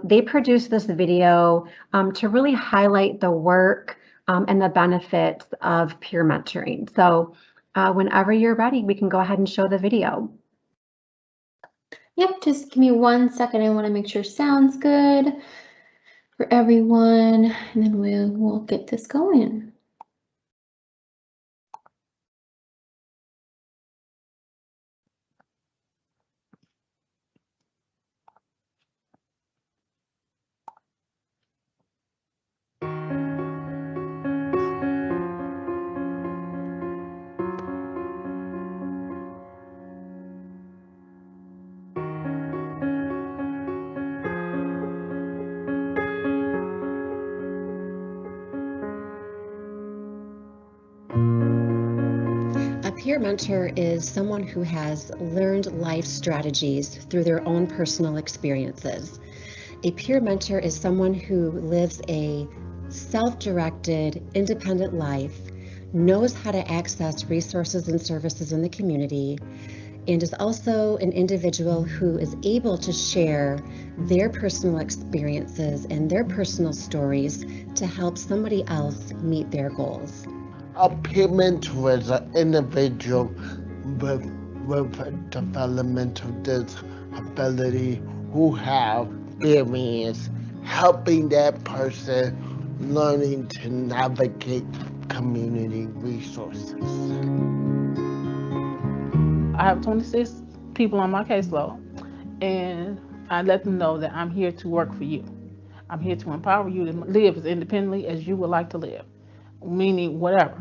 they produced this video to really highlight the work and the benefits of peer mentoring. So whenever you're ready, we can go ahead and show the video. Yep, just give me 1 second. I want to make sure sounds good for everyone, and then we'll get this going. A peer mentor is someone who has learned life strategies through their own personal experiences. A peer mentor is someone who lives a self-directed, independent life, knows how to access resources and services in the community, and is also an individual who is able to share their personal experiences and their personal stories to help somebody else meet their goals. A peer mentor is an individual with a developmental disability who have experience helping that person learning to navigate community resources. I have 26 people on my caseload, and I let them know that I'm here to work for you. I'm here to empower you to live as independently as you would like to live, meaning whatever.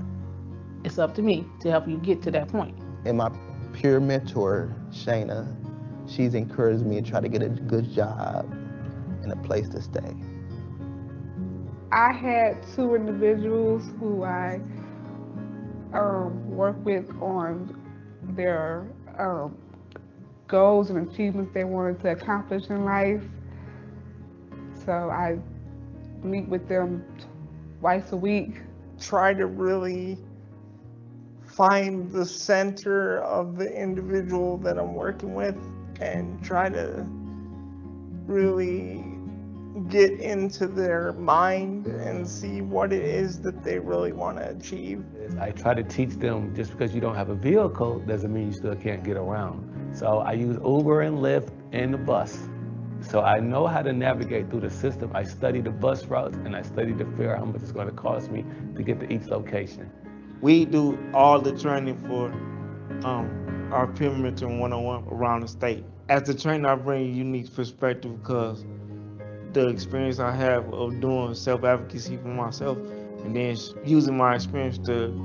It's up to me to help you get to that point. And my peer mentor, Shayna, she's encouraged me to try to get a good job and a place to stay. I had 2 individuals who I work with on their goals and achievements they wanted to accomplish in life. So I meet with them twice a week. Try to really find the center of the individual that I'm working with and try to really get into their mind and see what it is that they really want to achieve. I try to teach them just because you don't have a vehicle doesn't mean you still can't get around. So I use Uber and Lyft and the bus. So I know how to navigate through the system. I study the bus routes and I study the fare, how much it's going to cost me to get to each location. We do all the training for our peer mentoring one-on-one around the state. As the trainer, I bring a unique perspective because the experience I have of doing self-advocacy for myself and then using my experience to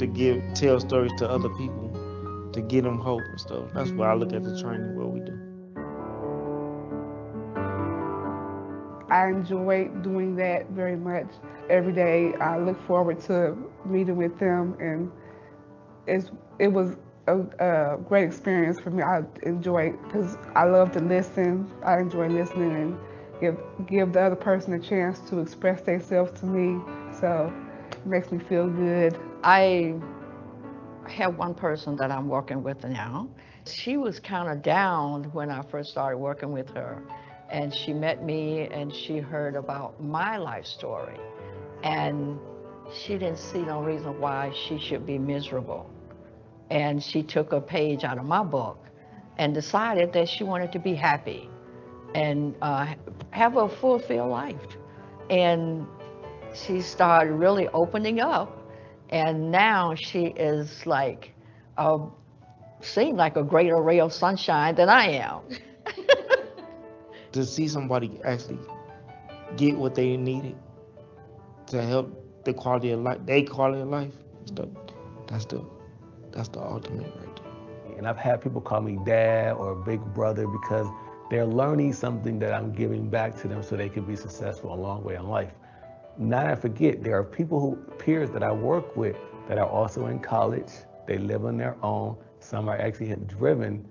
tell stories to other people to give them hope and stuff. That's why I look at the training, what we do. I enjoy doing that very much. Every day I look forward to meeting with them, and it was a great experience for me. I enjoy it because I love to listen. I enjoy listening and give the other person a chance to express themselves to me. So it makes me feel good. I have one person that I'm working with now. She was kind of down when I first started working with her. And she met me and she heard about my life story. And she didn't see no reason why she should be miserable. And she took a page out of my book and decided that she wanted to be happy and have a fulfilled life. And she started really opening up. And now she is like, seemed like a greater ray of sunshine than I am. To see somebody actually get what they needed to help the quality of life, their quality of life, that's the ultimate right there. And I've had people call me dad or big brother because they're learning something that I'm giving back to them so they can be successful a long way in life. Not I forget, there are peers that I work with that are also in college. They live on their own. Some are actually driven.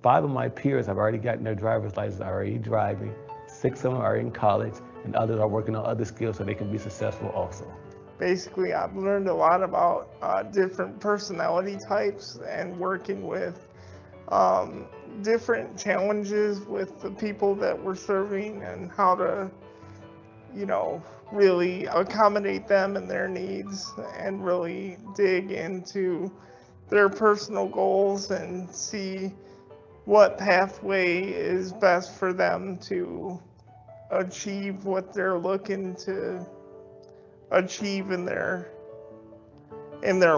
5 of my peers have already gotten their driver's license, are already driving. 6 of them are in college, and others are working on other skills so they can be successful also. Basically, I've learned a lot about different personality types and working with different challenges with the people that we're serving and how to, really accommodate them and their needs and really dig into their personal goals and see what pathway is best for them to achieve what they're looking to achieve in their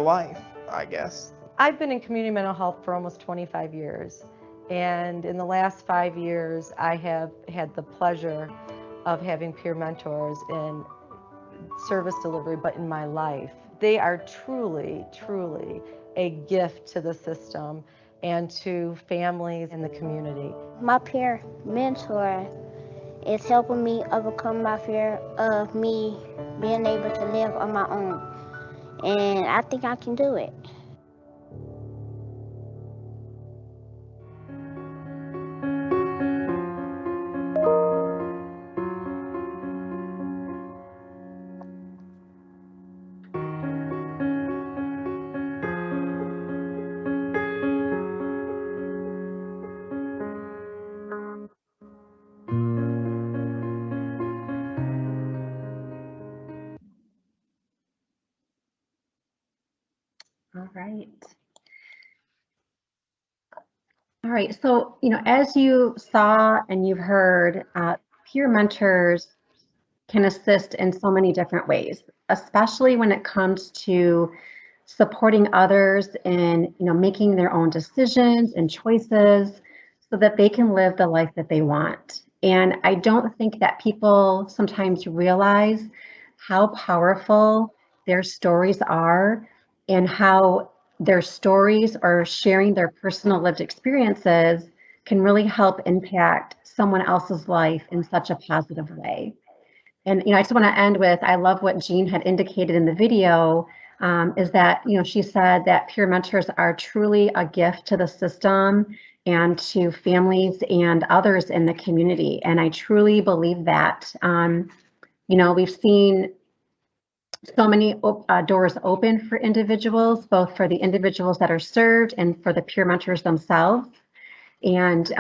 life, I guess. I've been in community mental health for almost 25 years, and in the last 5 years I have had the pleasure of having peer mentors in service delivery, but in my life. They are truly, truly a gift to the system and to families in the community. My peer mentor is helping me overcome my fear of me being able to live on my own. And I think I can do it. All right. All right, so, as you saw and you've heard, peer mentors can assist in so many different ways, especially when it comes to supporting others in, making their own decisions and choices so that they can live the life that they want. And I don't think that people sometimes realize how powerful their stories are and how their stories or sharing their personal lived experiences can really help impact someone else's life in such a positive way. And, I just want to end with, I love what Jean had indicated in the video, is that, she said that peer mentors are truly a gift to the system and to families and others in the community. And I truly believe that. We've seen so many doors open for individuals, both for the individuals that are served and for the peer mentors themselves. And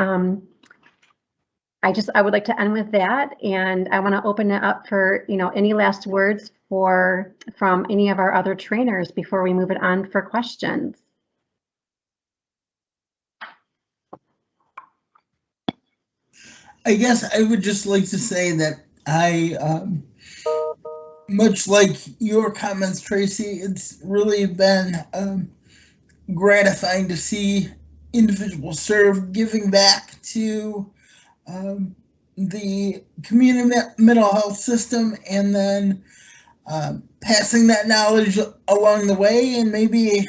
I would like to end with that, and I want to open it up for, any last words from any of our other trainers before we move it on for questions. I guess I would just like to say that I, much like your comments, Tracy, it's really been gratifying to see individuals served, giving back to the community mental health system, and then passing that knowledge along the way, and maybe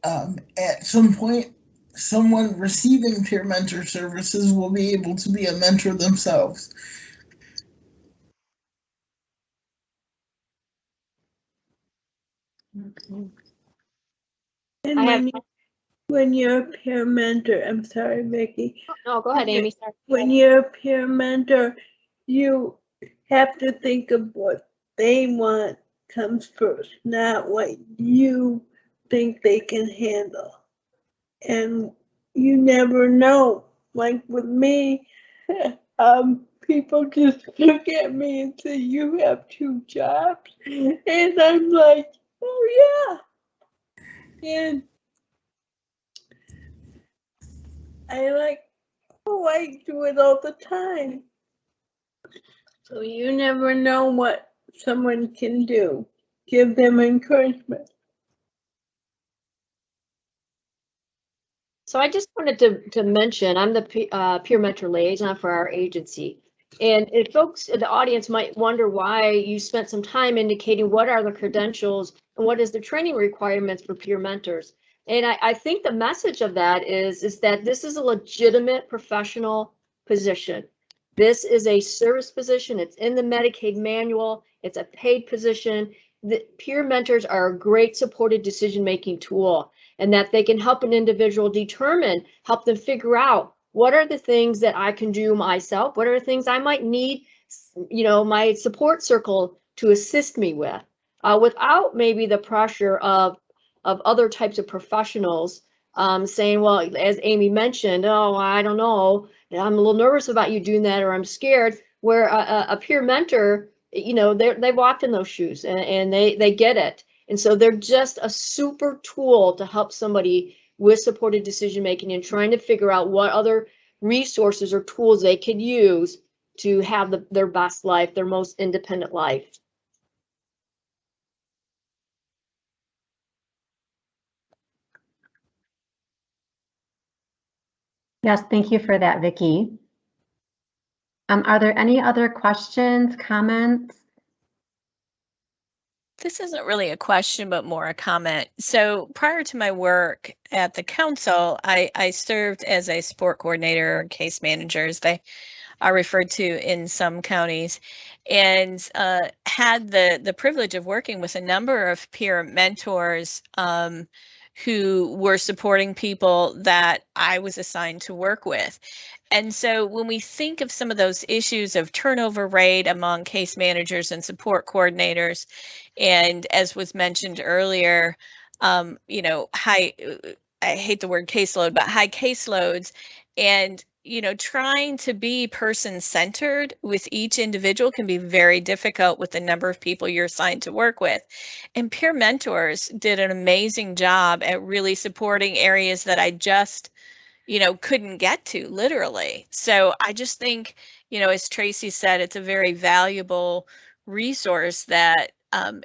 at some point someone receiving peer mentor services will be able to be a mentor themselves. And when you're a peer mentor, I'm sorry, Vicki. No, go ahead, Amy. Sorry. When you're a peer mentor, you have to think of what they want comes first, not what you think they can handle. And you never know. Like with me, people just look at me and say, "You have 2 jobs," and I'm like, "Oh yeah." And I do it all the time. So you never know what someone can do. Give them encouragement. So I just wanted to mention, I'm the peer mentor liaison for our agency. And if folks in the audience might wonder why you spent some time indicating what are the credentials and what is the training requirements for peer mentors. And I think the message of that is that this is a legitimate professional position. This is a service position. It's in the Medicaid manual. It's a paid position. The peer mentors are a great supported decision-making tool, and that they can help an individual help them figure out what are the things that I can do myself, what are the things I might need, my support circle to assist me with, without maybe the pressure of other types of professionals saying, well, as Amy mentioned, oh, I don't know, I'm a little nervous about you doing that, or I'm scared, where a peer mentor, they've walked in those shoes and they get it. And so they're just a super tool to help somebody with supported decision making and trying to figure out what other resources or tools they could use to have their best life, their most independent life. Yes, thank you for that, Vicki. Are there any other questions, comments? This isn't really a question, but more a comment. So prior to my work at the council, I served as a support coordinator or case manager, as they are referred to in some counties, and had the privilege of working with a number of peer mentors who were supporting people that I was assigned to work with. And so when we think of some of those issues of turnover rate among case managers and support coordinators, and as was mentioned earlier, you know, I hate the word caseload, but high caseloads, and you know, trying to be person-centered with each individual can be very difficult with the number of people you're assigned to work with. And peer mentors did an amazing job at really supporting areas that I just, you know, couldn't get to, literally. So I just think, you know, as Tracy said, it's a very valuable resource that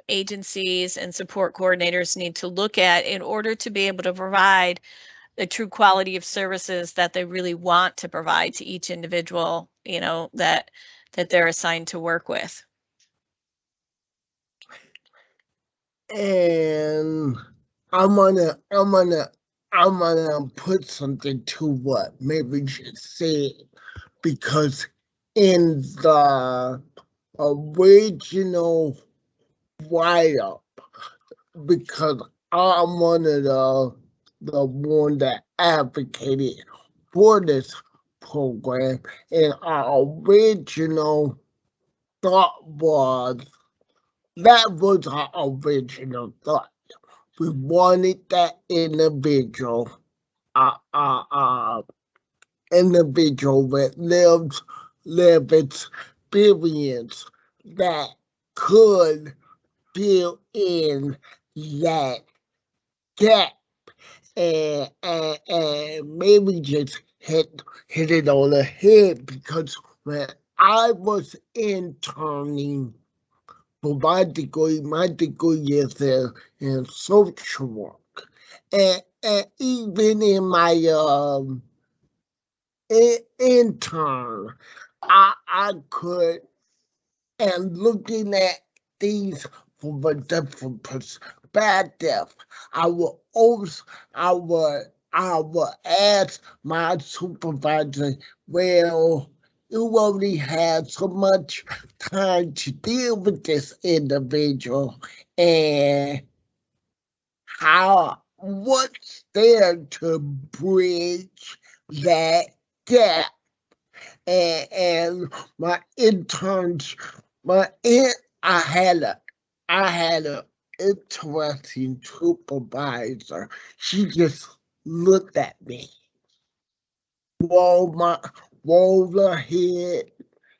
agencies and support coordinators need to look at in order to be able to provide the true quality of services that they really want to provide to each individual, you know, that they're assigned to work with. And I'm gonna put something to what maybe just said, because in the original write-up, because I'm one of the one that advocated for this program, and our original thought was, that was our original thought. We wanted that individual with lived experience that could fill in that gap, and maybe just hit it on the head, because when I was interning for my degree is in social work, and even in my intern, I could, and looking at these from a different perspective, I would ask my supervisor, well, you only had so much time to deal with this individual, and what's there to bridge that gap? And my interns, I had a interesting supervisor. She just looked at me, rolled her head,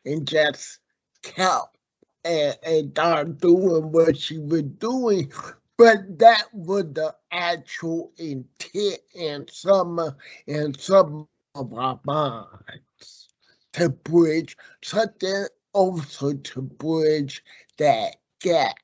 and just kept and started doing what she was doing. But that was the actual intent in some of our minds, to bridge something, also to bridge that gap.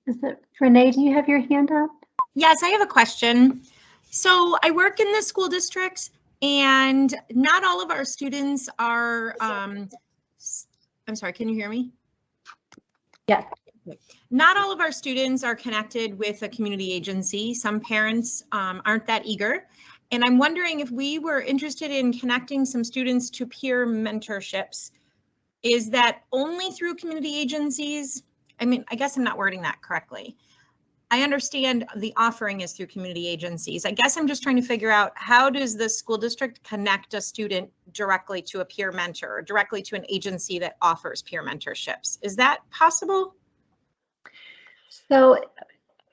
Is it Renee? Do you have your hand up? Yes, I have a question. So I work in the school district, and not all of our students are, I'm sorry, can you hear me? Yes. Not all of our students are connected with a community agency. Some parents aren't that eager. And I'm wondering if we were interested in connecting some students to peer mentorships. Is that only through community agencies? I mean, I guess I'm not wording that correctly. I understand the offering is through community agencies. I guess I'm just trying to figure out, how does the school district connect a student directly to a peer mentor, or directly to an agency that offers peer mentorships? Is that possible? So,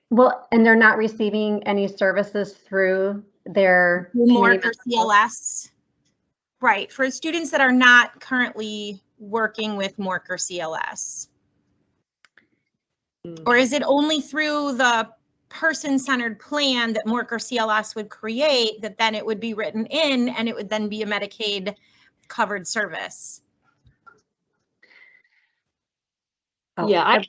well, and they're not receiving any services through their MORC or CLS? Right, for students that are not currently working with MORC or CLS? Or is it only through the person-centered plan that MORC or CLS would create that then it would be written in and it would then be a Medicaid covered service? Yeah, I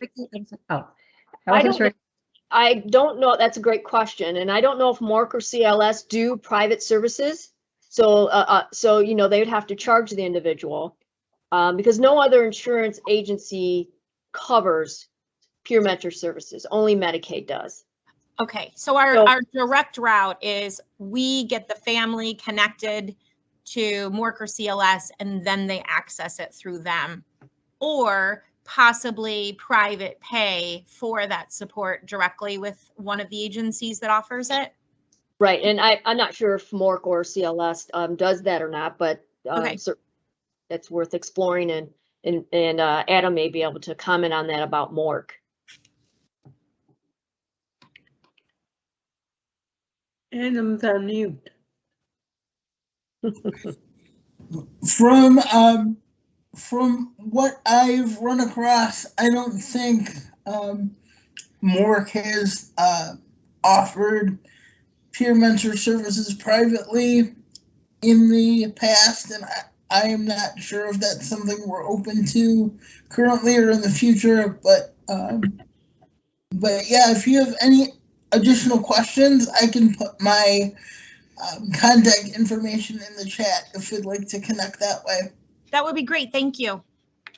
don't know. That's a great question, and I don't know if MORC or CLS do private services. So, so you know, they would have to charge the individual because no other insurance agency covers peer mentor services. Only Medicaid does. Okay, so our direct route is we get the family connected to MORC or CLS, and then they access it through them, or possibly private pay for that support directly with one of the agencies that offers it. Right, and I'm not sure if MORC or CLS does that or not, but so that's worth exploring, and Adam may be able to comment on that about MORC. Adam's on mute. From what I've run across, I don't think MORC has offered peer mentor services privately in the past, and I am not sure if that's something we're open to currently or in the future. But yeah, if you have any additional questions, I can put my contact information in the chat if you'd like to connect that way. That would be great. Thank you.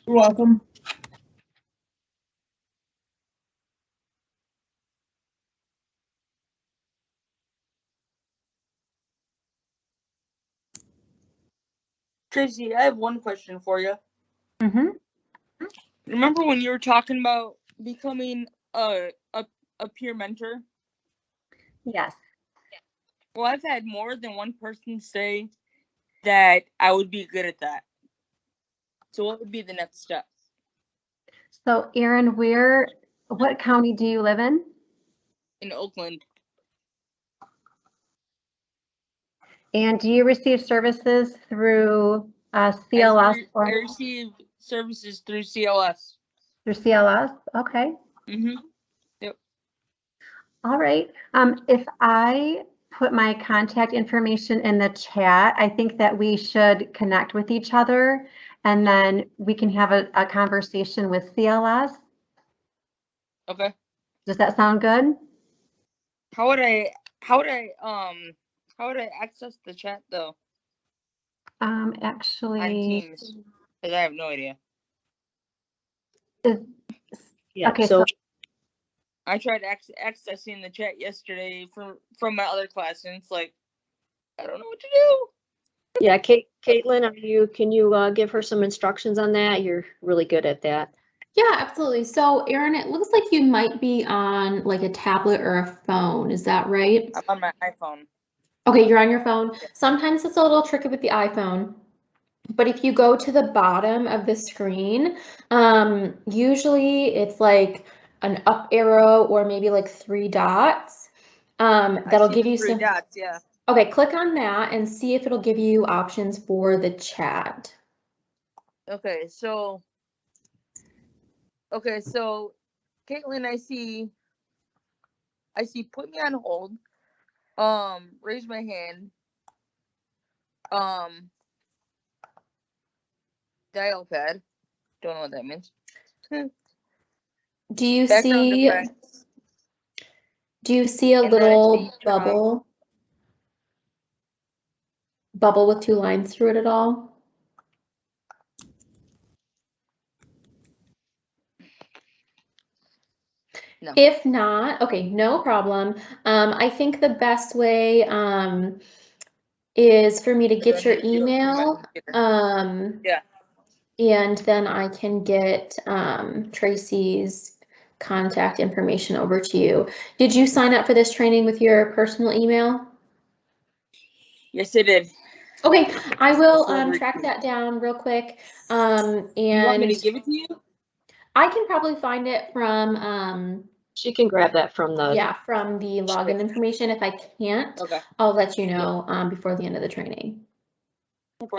You're welcome. Tracy, I have one question for you. Mm-hmm. Remember when you were talking about becoming a peer mentor? Yes. Well, I've had more than one person say that I would be good at that. So what would be the next step? So Erin, what county do you live in? In Oakland. And do you receive services through CLS I receive services through CLS. Through CLS? Okay. Mm-hmm. Yep. All right. If I put my contact information in the chat, I think that we should connect with each other, and then we can have a conversation with CLS. Okay. Does that sound good? How would I access the chat though? Actually, on Teams, because I have no idea. Yeah. Okay. So I tried accessing the chat yesterday from my other class, and it's like I don't know what to do. yeah, Caitlin, can you give her some instructions on that? You're really good at that. Yeah, absolutely. So Erin, it looks like you might be on like a tablet or a phone. Is that right? I'm on my iPhone. Okay, you're on your phone. Sometimes it's a little tricky with the iPhone, but if you go to the bottom of the screen, usually it's like an up arrow or maybe like 3 dots. That'll give you 3 dots, yeah. Okay, click on that and see if it'll give you options for the chat. Okay, so Caitlin, I see put me on hold. Raise my hand. Dial pad. Don't know what that means. Do you Background see effects. Do you see a little bubble with 2 lines through it at all? No. If not, okay, no problem. I think the best way is for me to get your email. Yeah. And then I can get Tracy's contact information over to you. Did you sign up for this training with your personal email? Yes, I did. Okay, I will track that down real quick. And you want me to give it to you? I can probably find it from she can grab that from the from the login information. If I can't, okay, I'll let you know before the end of the training.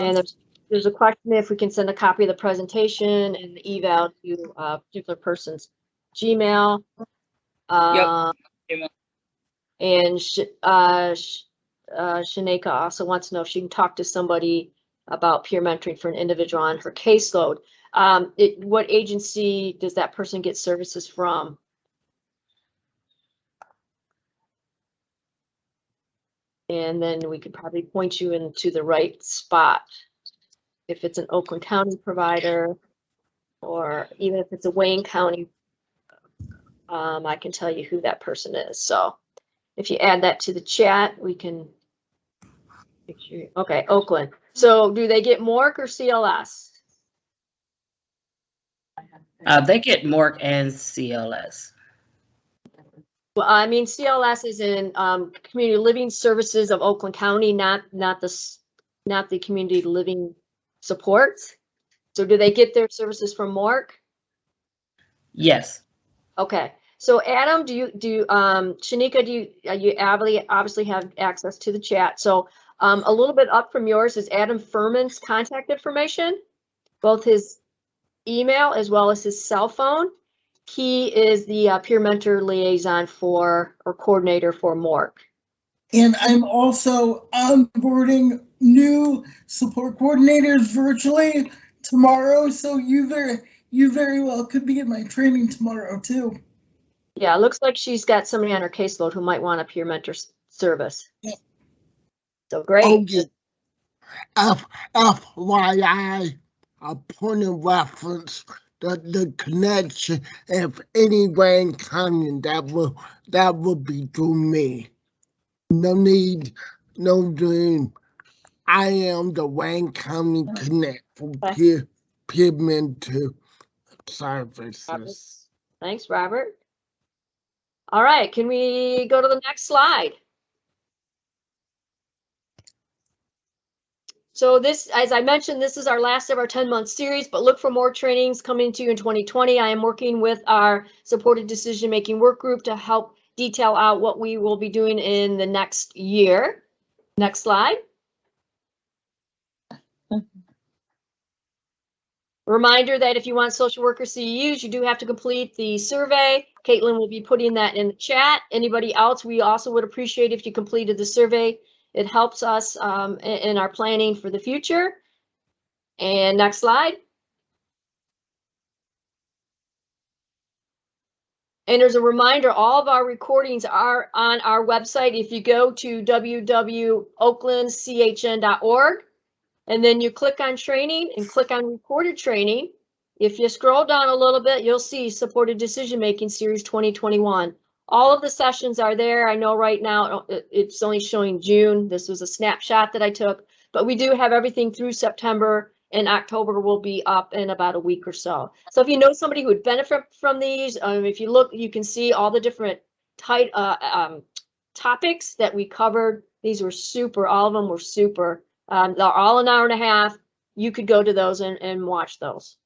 And there's a question if we can send a copy of the presentation and the eval to a particular person's Gmail. Yep. And Shaneka also wants to know if she can talk to somebody about peer mentoring for an individual on her caseload. What agency does that person get services from? And then we could probably point you into the right spot. If it's an Oakland County provider, or even if it's a Wayne County, I can tell you who that person is. So if you add that to the chat, we can make sure. Okay, Oakland. So do they get MORC or CLS? They get MORC and CLS. Well, I mean, CLS is in Community Living Services of Oakland County, not the Community Living Supports. So do they get their services from MORC? Yes. Okay. So Adam, Shanika, you obviously have access to the chat. So a little bit up from yours is Adam Furman's contact information, both his email as well as his cell phone. He is the peer mentor liaison or coordinator for MORC. And I'm also onboarding new support coordinators virtually tomorrow. So you very well could be in my training tomorrow too. Yeah, it looks like she's got somebody on her caseload who might want a peer mentor service. Yeah. So great. Okay. FYI, a point of reference, the connection, if any Wayne County, that will be through me. No need, no dream. I am the Wayne County Connect for peer mentor services. Thanks, Robert. All right, can we go to the next slide? So this, as I mentioned, this is our last of our 10-month series, but look for more trainings coming to you in 2020. I am working with our supported decision-making work group to help detail out what we will be doing in the next year. Next slide. Reminder that if you want social worker CEUs, you do have to complete the survey. Caitlin will be putting that in the chat. Anybody else, we also would appreciate if you completed the survey. It helps us in our planning for the future. And next slide. And there's a reminder, all of our recordings are on our website. If you go to www.oaklandchn.org, and then you click on training and click on recorded training. If you scroll down a little bit, you'll see Supported Decision Making Series 2021. All of the sessions are there. I know right now it's only showing June. This was a snapshot that I took, but we do have everything through September, and October will be up in about a week or so. So if you know somebody who would benefit from these, if you look, you can see all the different topics that we covered. These were super, all of them were super. They're all an hour and a half. You could go to those and watch those.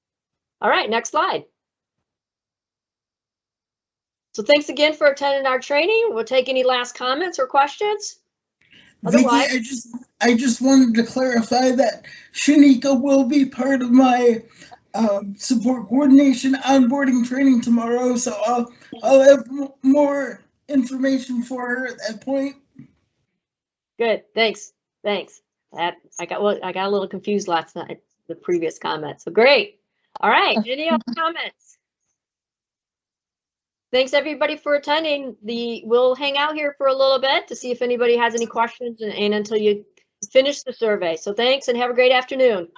All right, next slide. So thanks again for attending our training. We'll take any last comments or questions. Otherwise, Vicky, I just wanted to clarify that Shanika will be part of my support coordination onboarding training tomorrow, so I'll have more information for her at that point. Good, thanks. I got a little confused last night, the previous comment. So great. All right, any other comments? Thanks everybody for attending. We'll hang out here for a little bit to see if anybody has any questions and until you finish the survey. So thanks and have a great afternoon.